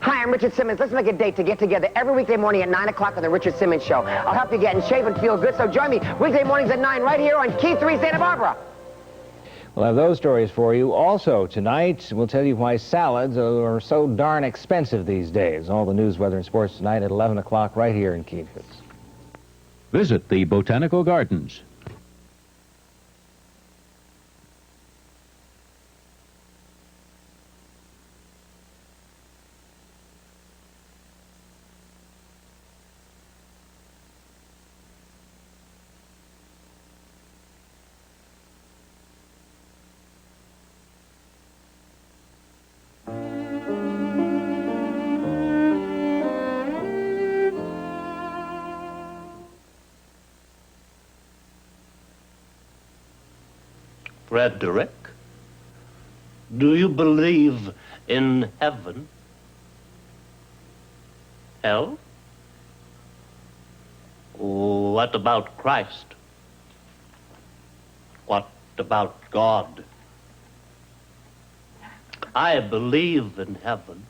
Hi, I'm Richard Simmons. Let's make a date to get together every weekday morning at 9 o'clock on the Richard Simmons Show. I'll help you get in shape and feel good, so join me weekday mornings at 9 right here on Key 3 Santa Barbara. We'll have those stories for you. Also, tonight, we'll tell you why salads are so darn expensive these days. All the news, weather, and sports tonight at 11 o'clock right here in Key 3. Visit the Botanical Gardens. Frederick, do you believe in heaven? Hell? What about Christ? What about God? I believe in heaven.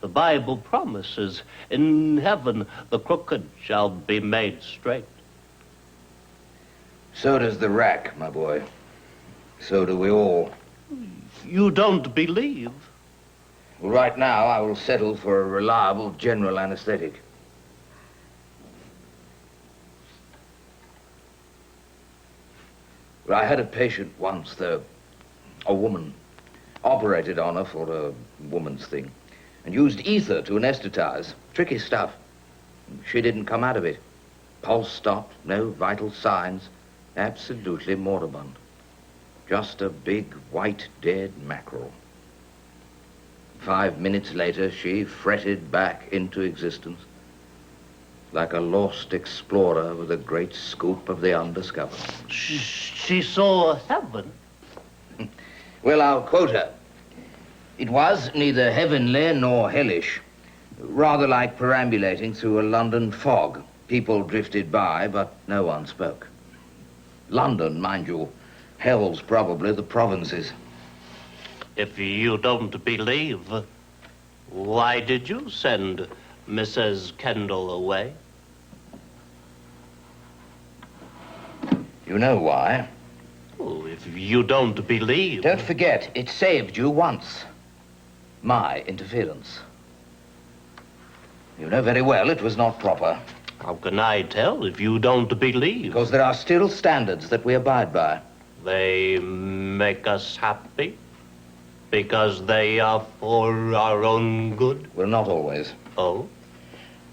The Bible promises in heaven the crooked shall be made straight. So does the rack, my boy. So do we all. You don't believe? Well, right now, I will settle for a reliable general anesthetic. But I had a patient once, though, a woman, operated on her for a woman's thing, and used ether to anesthetize. Tricky stuff. She didn't come out of it. Pulse stopped, no vital signs, absolutely moribund. Just a big, white, dead mackerel. 5 minutes later, she fretted back into existence like a lost explorer with a great scoop of the undiscovered. She saw heaven. Well, I'll quote her. It was neither heavenly nor hellish, rather like perambulating through a London fog. People drifted by, but no one spoke. London, mind you, hell's probably the provinces. If you don't believe, Why did you send Mrs. Kendall away? You know why? Oh, if you don't believe... Don't forget, it saved you once. My interference. You know very well it was not proper. How can I tell if you don't believe? Because there are still standards that we abide by. They make us happy? Because they are for our own good? Well, not always. Oh?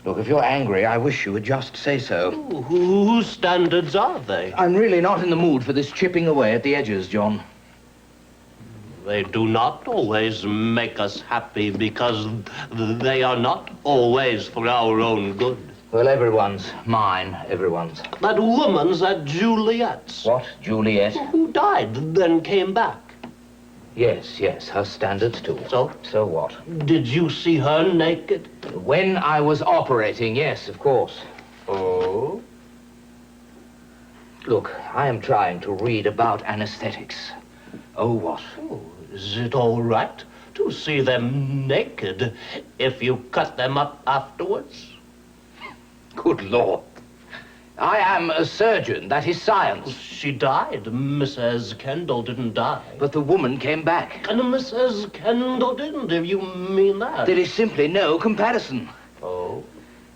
Look, if you're angry, I wish you would just say so. Whose standards are they? I'm really not in the mood for this chipping away at the edges, John. They do not always make us happy because they are not always for our own good. Well, everyone's mine, everyone's. That woman's at Juliet's. What, Juliet? Who died, then came back. Yes, yes, her standards too. So? So what? Did you see her naked? When I was operating, yes, of course. Oh? Look, I am trying to read about anesthetics. Oh, what? Oh, is it all right to see them naked if you cut them up afterwards? Good Lord. I am a surgeon. That is science. She died. Mrs. Kendall didn't die. But the woman came back. And Mrs. Kendall didn't, if you mean that. There is simply no comparison. Oh?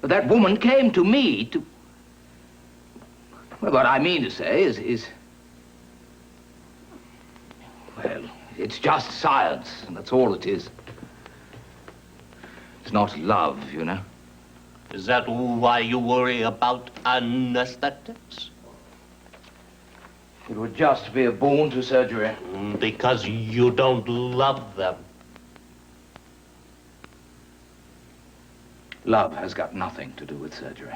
But that woman came to me to... Well, what I mean to say is... Well, it's just science, and that's all it is. It's not love, you know. Is that why you worry about anesthetics? It would just be a boon to surgery. Because you don't love them. Love has got nothing to do with surgery.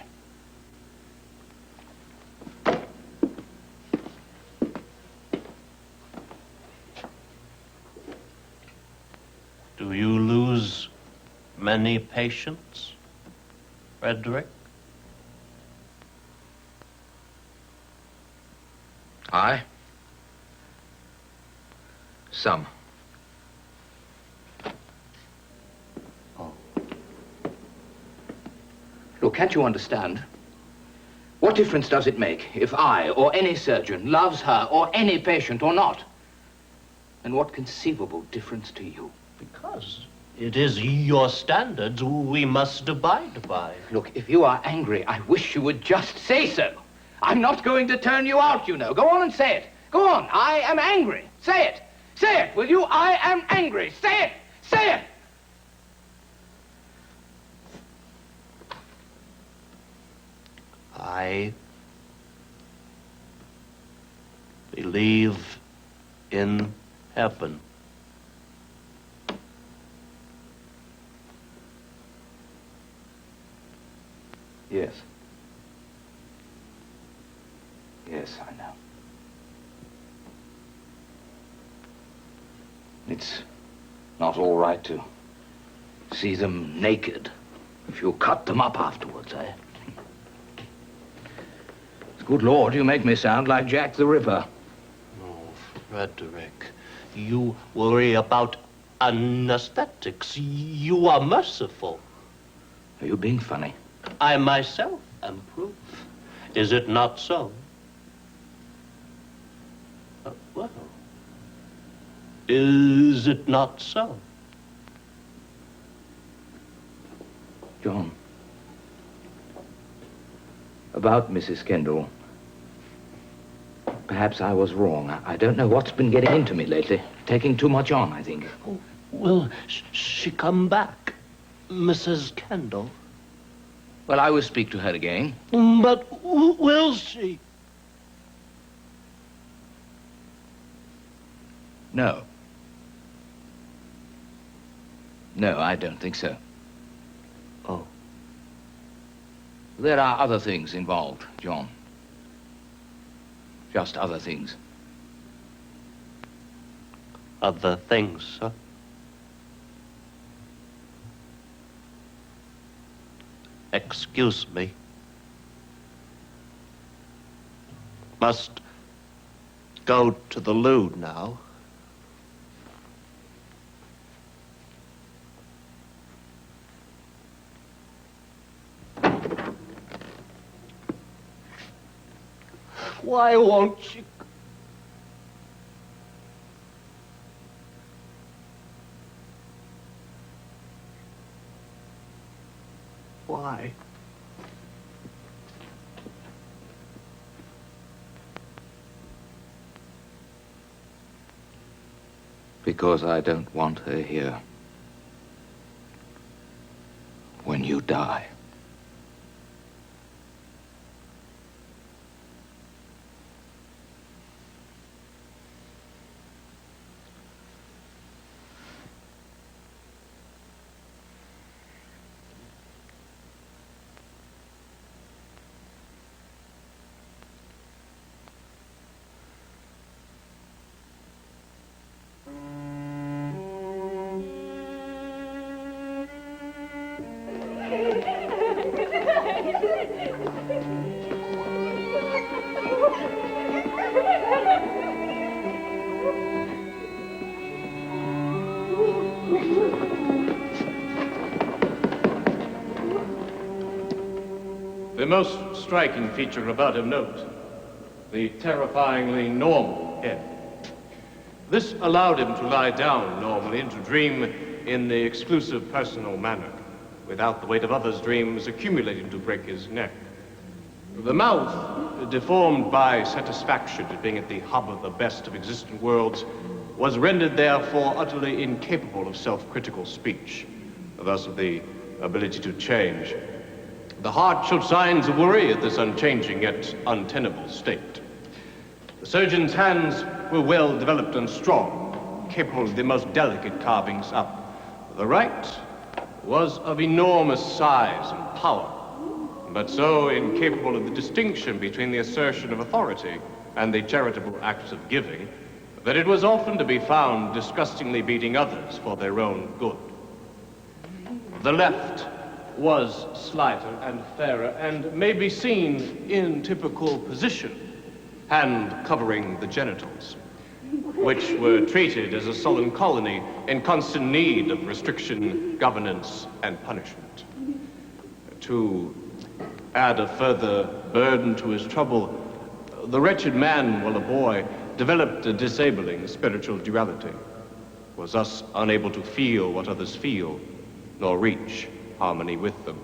Do you lose many patients, Frederick? I? Some. Oh. Look, can't you understand? What difference does it make if I or any surgeon loves her or any patient or not? And what conceivable difference to you? Because it is your standards we must abide by. Look, if you are angry, I wish you would just say so. I'm not going to turn you out, you know. Go on and say it. Go on. I am angry. Say it. Say it, will you? I am angry. Say it. Say it. I believe in heaven. Yes. Yes, I know. It's not all right to see them naked if you cut them up afterwards, eh? Good Lord, you make me sound like Jack the Ripper. Oh, Frederick, you worry about anesthetics. You are merciful. Are you being funny? I myself am proof. Is it not so? Well, is it not so? John, about Mrs. Kendall, perhaps I was wrong. I don't know what's been getting into me lately. Taking too much on, I think. Oh, will she come back, Mrs. Kendall? Well, I will speak to her again. But will she? No. No, I don't think so. Oh. There are other things involved, John. Just other things. Other things, sir? Excuse me. Must go to the loo now. Why won't you? Why? Because I don't want her here. When you die. The most striking feature about him, note, the terrifyingly normal head. This allowed him to lie down normally and to dream in the exclusive personal manner, without the weight of others' dreams accumulating to break his neck. The mouth, deformed by satisfaction at being at the hub of the best of existent worlds, was rendered therefore utterly incapable of self-critical speech, thus of the ability to change. The heart showed signs of worry at this unchanging yet untenable state. The surgeon's hands were well developed and strong, capable of the most delicate carvings up. The right was of enormous size and power, but so incapable of the distinction between the assertion of authority and the charitable acts of giving, that it was often to be found disgustingly beating others for their own good. The left was slighter and fairer and may be seen in typical position, hand covering the genitals, which were treated as a sullen colony in constant need of restriction, governance, and punishment. To add a further burden to his trouble, the wretched man, while a boy, developed a disabling spiritual duality, was thus unable to feel what others feel, nor reach harmony with them.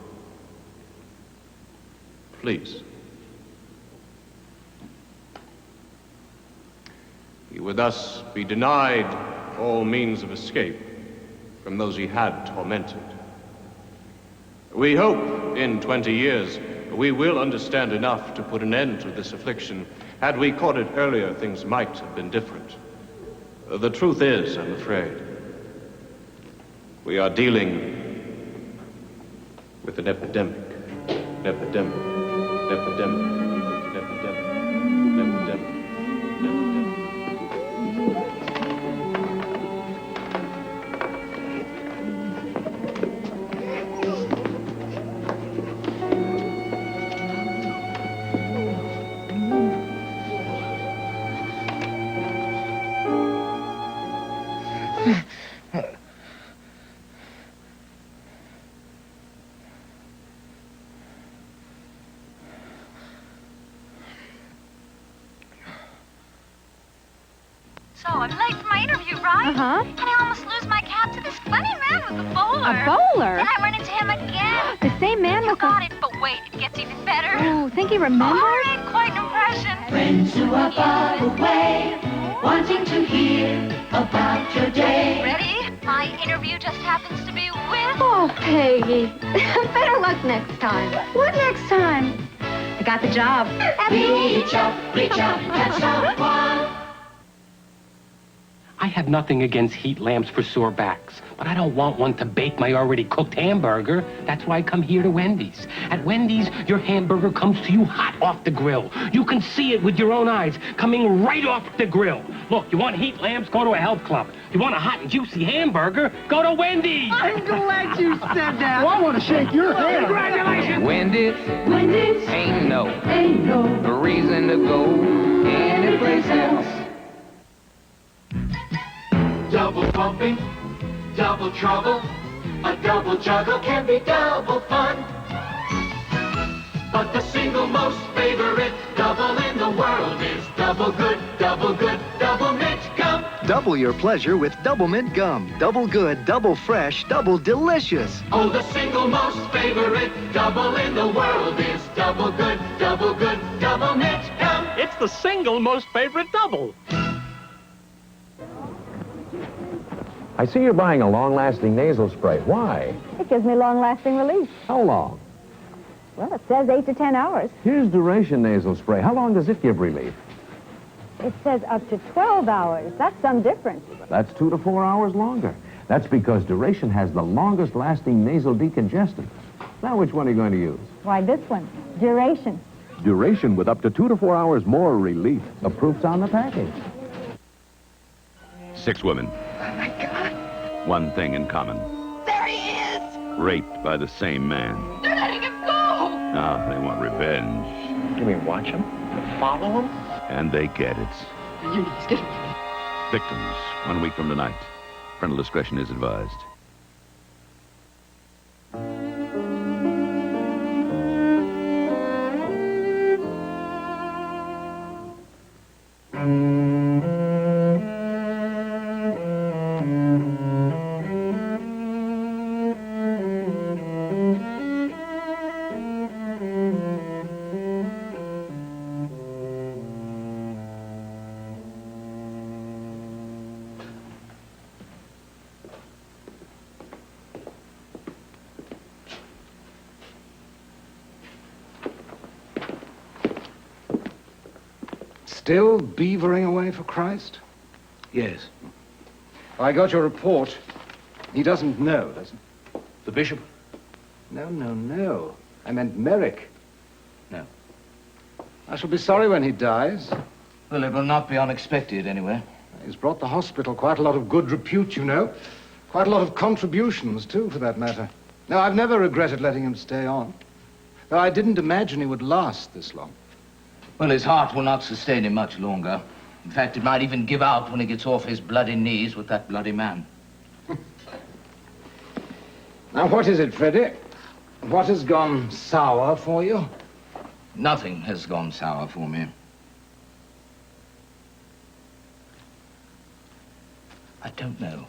Please. He would thus be denied all means of escape from those he had tormented. We hope in 20 years we will understand enough to put an end to this affliction. Had we caught it earlier, things might have been different. The truth is, I'm afraid, we are dealing with an epidemic. Epidemic. Epidemic. Epidemic. Epidemic. So, I'm late for my interview, right? Uh-huh. And I almost lose my cap to this funny man with the bowler. A bowler? Then I run into him again. The same man You with got it, but wait, it gets even better. Oh, think he remembers? Oh, I made quite an impression. Friends who are far away, wanting to hear about your day. Ready? My interview just happens to be with... Oh, Peggy. Better luck next time. What next time? I got the job. Reach up, catch someone. I have nothing against heat lamps for sore backs, but I don't want one to bake my already cooked hamburger. That's why I come here to Wendy's. At Wendy's, your hamburger comes to you hot off the grill. You can see it with your own eyes, coming right off the grill. Look, you want heat lamps? Go to a health club. You want a hot and juicy hamburger? Go to Wendy's. I'm glad you said that. Well, I want to shake your hand. Congratulations. Wendy's ain't no reason to go anyplace else. Double bumping, double trouble. A double juggle can be double fun. But the single most favorite Double in the world is double good, double mint gum. Double your pleasure with double mint gum. Double good, double fresh, double delicious. Oh, the single most favorite double in the world is double good, double mint gum. It's the single most favorite double. I see you're buying a long-lasting nasal spray. Why? It gives me long-lasting relief. How long? Well, it says 8 to 10 hours. Here's duration nasal spray. How long does it give relief? It says up to 12 hours. That's some difference. That's 2 to 4 hours longer. That's because duration has the longest-lasting nasal decongestant. Now, which one are you going to use? Why, this one. Duration. Duration with up to 2 to 4 hours more relief. The proof's on the package. 6 women. Oh, my God. One thing in common. There he is. Raped by the same man. They're letting him go. Now they want revenge. You mean watch him? Follow him? And they get it. He's getting... Victims, 1 week from tonight. Parental discretion is advised. Still beavering away for Christ? Yes. I got your report. He doesn't know, does he? The bishop? No. I meant Merrick. No. I shall be sorry when he dies. Well, it will not be unexpected, anyway. He's brought the hospital quite a lot of good repute, you know. Quite a lot of contributions, too, for that matter. No, I've never regretted letting him stay on. Though I didn't imagine he would last this long. Well, his heart will not sustain him much longer. In fact, it might even give out when he gets off his bloody knees with that bloody man. Now, what is it, Freddie? What has gone sour for you? Nothing has gone sour for me. I don't know.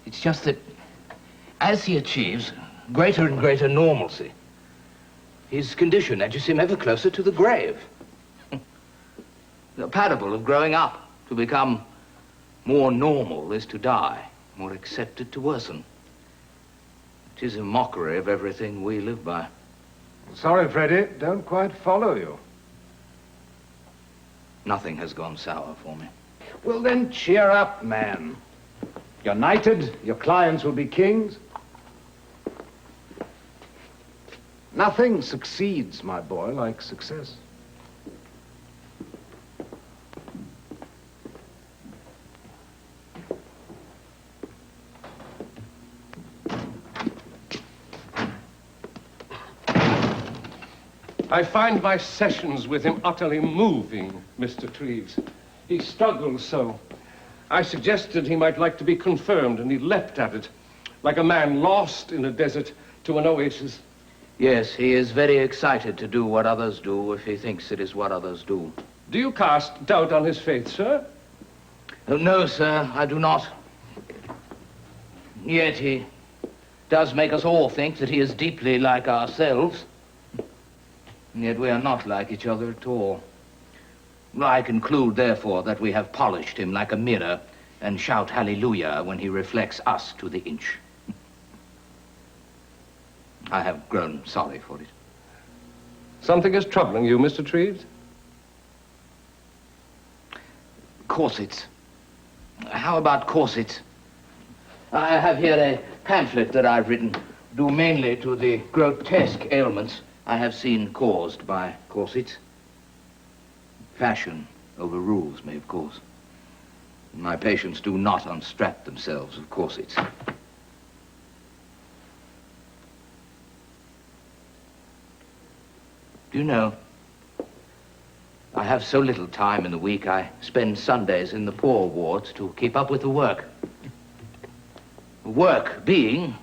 It's just that as he achieves greater and greater normalcy, his condition edges him ever closer to the grave. The parable of growing up to become more normal is to die, more accepted to worsen. It is a mockery of everything we live by. Sorry, Freddie, don't quite follow you. Nothing has gone sour for me. Well, then cheer up, man. You're knighted, your clients will be kings. Nothing succeeds, my boy, like success. I find my sessions with him utterly moving, Mr. Treves. He struggles so. I suggested he might like to be confirmed, and he leapt at it, like a man lost in a desert to an oasis. Yes, he is very excited to do what others do if he thinks it is what others do. Do you cast doubt on his faith, sir? No, sir, I do not. Yet he does make us all think that he is deeply like ourselves. And yet we are not like each other at all. I conclude, therefore, that we have polished him like a mirror and shout hallelujah when he reflects us to the inch. I have grown sorry for it. Something is troubling you, Mr. Treves? Corsets. How about corsets? I have here a pamphlet that I've written, due mainly to the grotesque ailments I have seen caused by corsets. Fashion overrules me, of course. My patients do not unstrap themselves of corsets. Do you know, I have so little time in the week, I spend Sundays in the poor wards to keep up with the work. The work being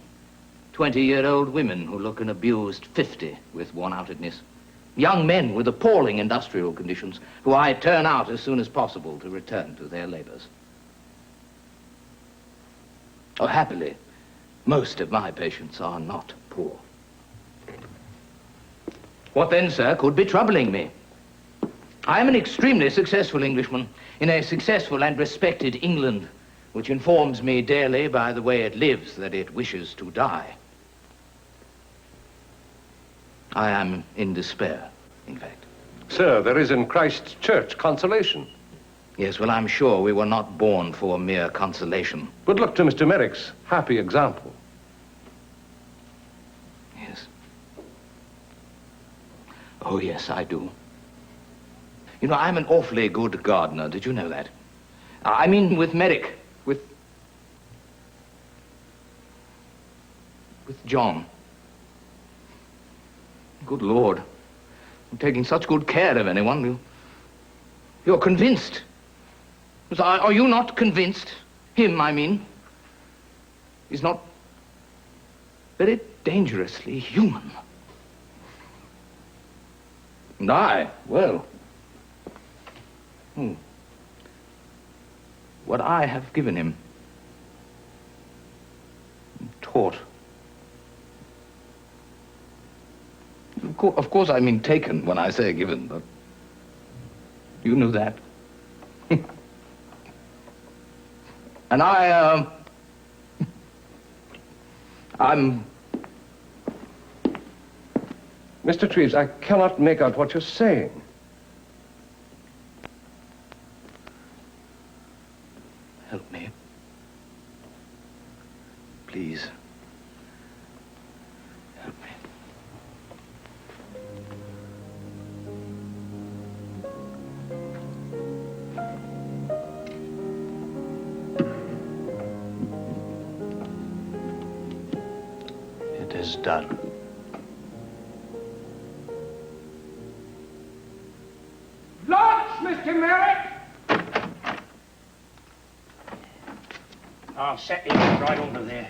20-year-old women who look an abused 50 with worn-outedness. Young men with appalling industrial conditions who I turn out as soon as possible to return to their labors. Oh, happily, most of my patients are not poor. What then, sir, could be troubling me? I am an extremely successful Englishman in a successful and respected England, which informs me daily by the way it lives that it wishes to die. I am in despair, in fact. Sir, there is in Christ's church consolation. Yes, well, I'm sure we were not born for mere consolation. But look to Mr. Merrick's happy example. Yes. Oh, yes, I do. You know, I'm an awfully good gardener. Did you know that? I mean, with Merrick, with John. Good Lord. I'm taking such good care of anyone. You're convinced. Are you not convinced? Him, I mean. He's not very dangerously human. And I, well, what I have given him, taught. Of course I mean taken when I say given, but you knew that. And I'm... Mr. Treves, I cannot make out what you're saying. Help me. Please. Help me. It is done. Lunch, Mr. Merrick! I'll set you right over there.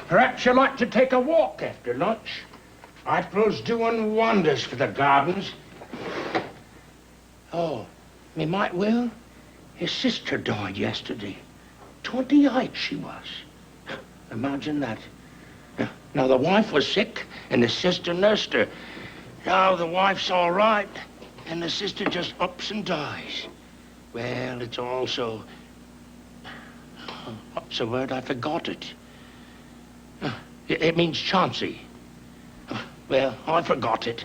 Perhaps you'd like to take a walk after lunch. April's doing wonders for the gardens. Oh, me might will. His sister died yesterday. 28 she was. Imagine that. Now, the wife was sick, and the sister nursed her. Now, the wife's all right, and the sister just ups and dies. Well, it's also... What's the word? I forgot it. It means Chauncey. Well, I forgot it.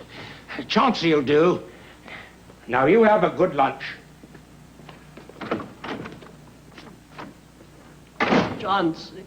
Chauncey'll do. Now, you have a good lunch. Chauncey.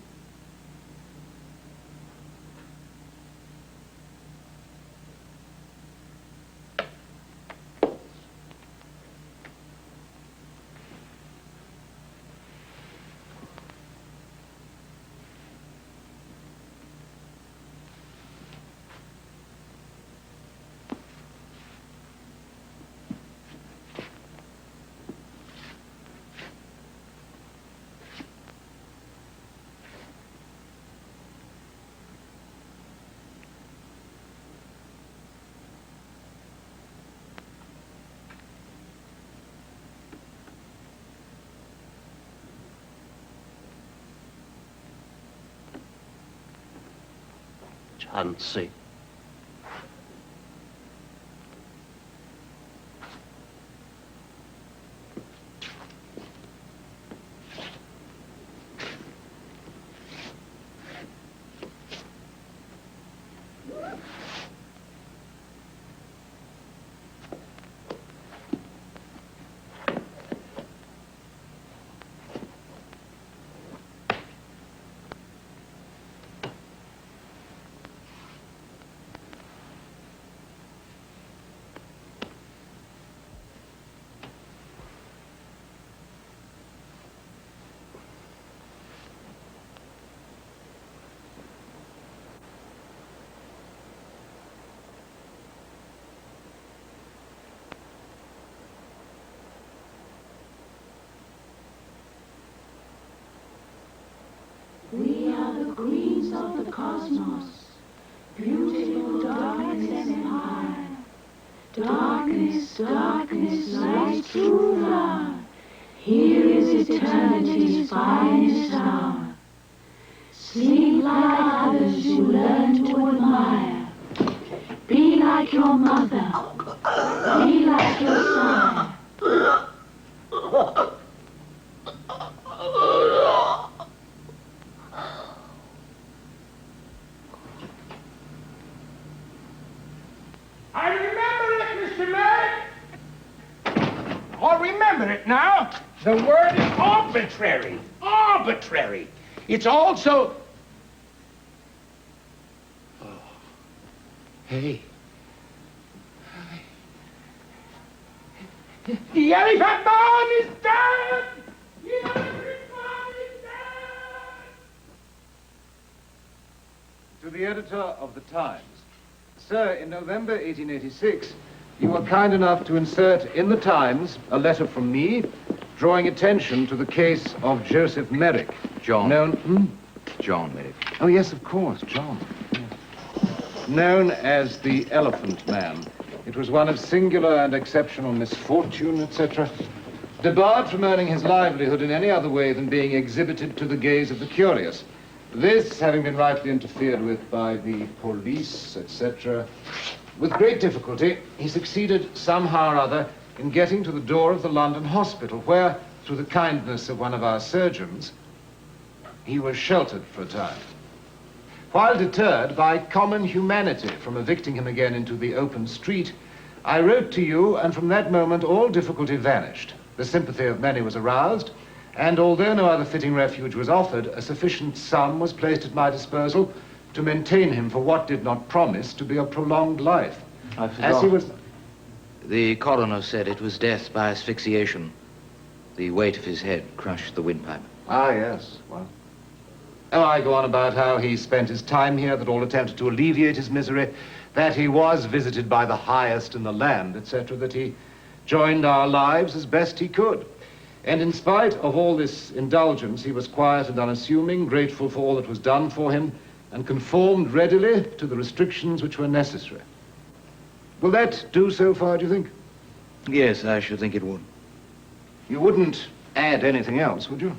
Chauncey. are the queens of the cosmos, beautiful darkness and empire. Darkness, darkness, light's true flower. Here is eternity's finest hour. Sleep like others you learn to admire. Be like your mother. Be like your sire. I remember it, Mr. Merrick. I remember it now. The word is arbitrary. Arbitrary. It's also... Oh. Hey. The elephant man is dead! The elephant man is dead! To the editor of the Times. Sir, in November 1886, you were kind enough to insert in the Times a letter from me drawing attention to the case of Joseph Merrick. John. Known... John Merrick. Oh, yes, of course, John. Yes. Known as the Elephant Man. It was one of singular and exceptional misfortune, etc. Debarred from earning his livelihood in any other way than being exhibited to the gaze of the curious. This, having been rightly interfered with by the police, etc., with great difficulty, he succeeded somehow or other in getting to the door of the London hospital, where, through the kindness of one of our surgeons, he was sheltered for a time. While deterred by common humanity from evicting him again into the open street, I wrote to you, and from that moment all difficulty vanished. The sympathy of many was aroused, and although no other fitting refuge was offered, a sufficient sum was placed at my disposal to maintain him for what did not promise to be a prolonged life. I forgot. As he was... The coroner said it was death by asphyxiation. The weight of his head crushed the windpipe. Ah, yes, well... Oh, I go on about how he spent his time here, that all attempted to alleviate his misery, that he was visited by the highest in the land, etc., that he joined our lives as best he could. And in spite of all this indulgence, he was quiet and unassuming, grateful for all that was done for him, and conformed readily to the restrictions which were necessary. Will that do so far, do you think? Yes, I should think it would. You wouldn't add anything else, would you?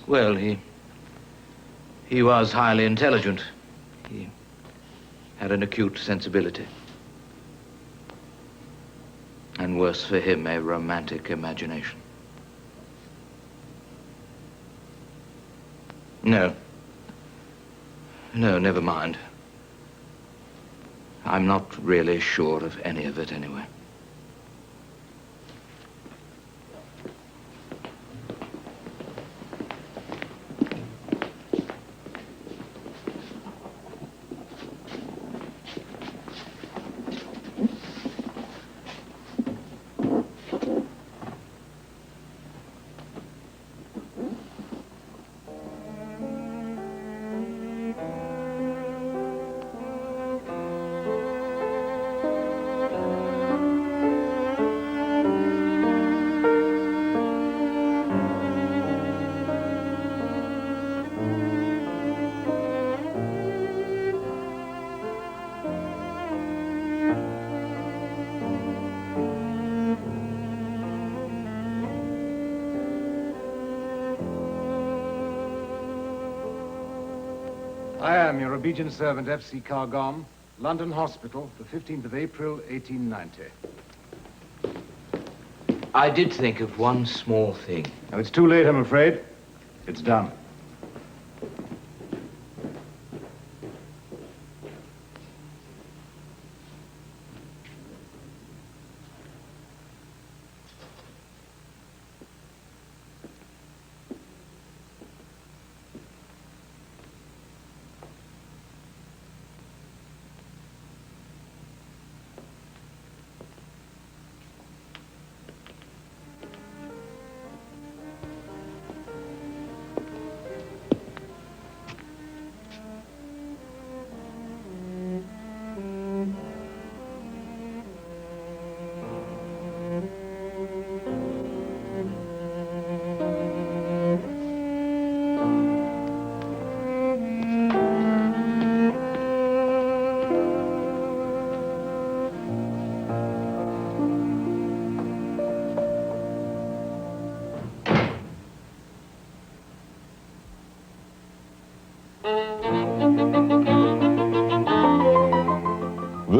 Well, he was highly intelligent. He had an acute sensibility. And worse for him, a romantic imagination. No. No, never mind. I'm not really sure of any of it anyway. I am your obedient servant, F.C. Cargom, London Hospital, the 15th of April, 1890. I did think of one small thing. Now, it's too late, I'm afraid. It's done.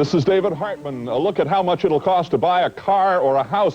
This is David Hartman. A look at how much it'll cost to buy a car or a house.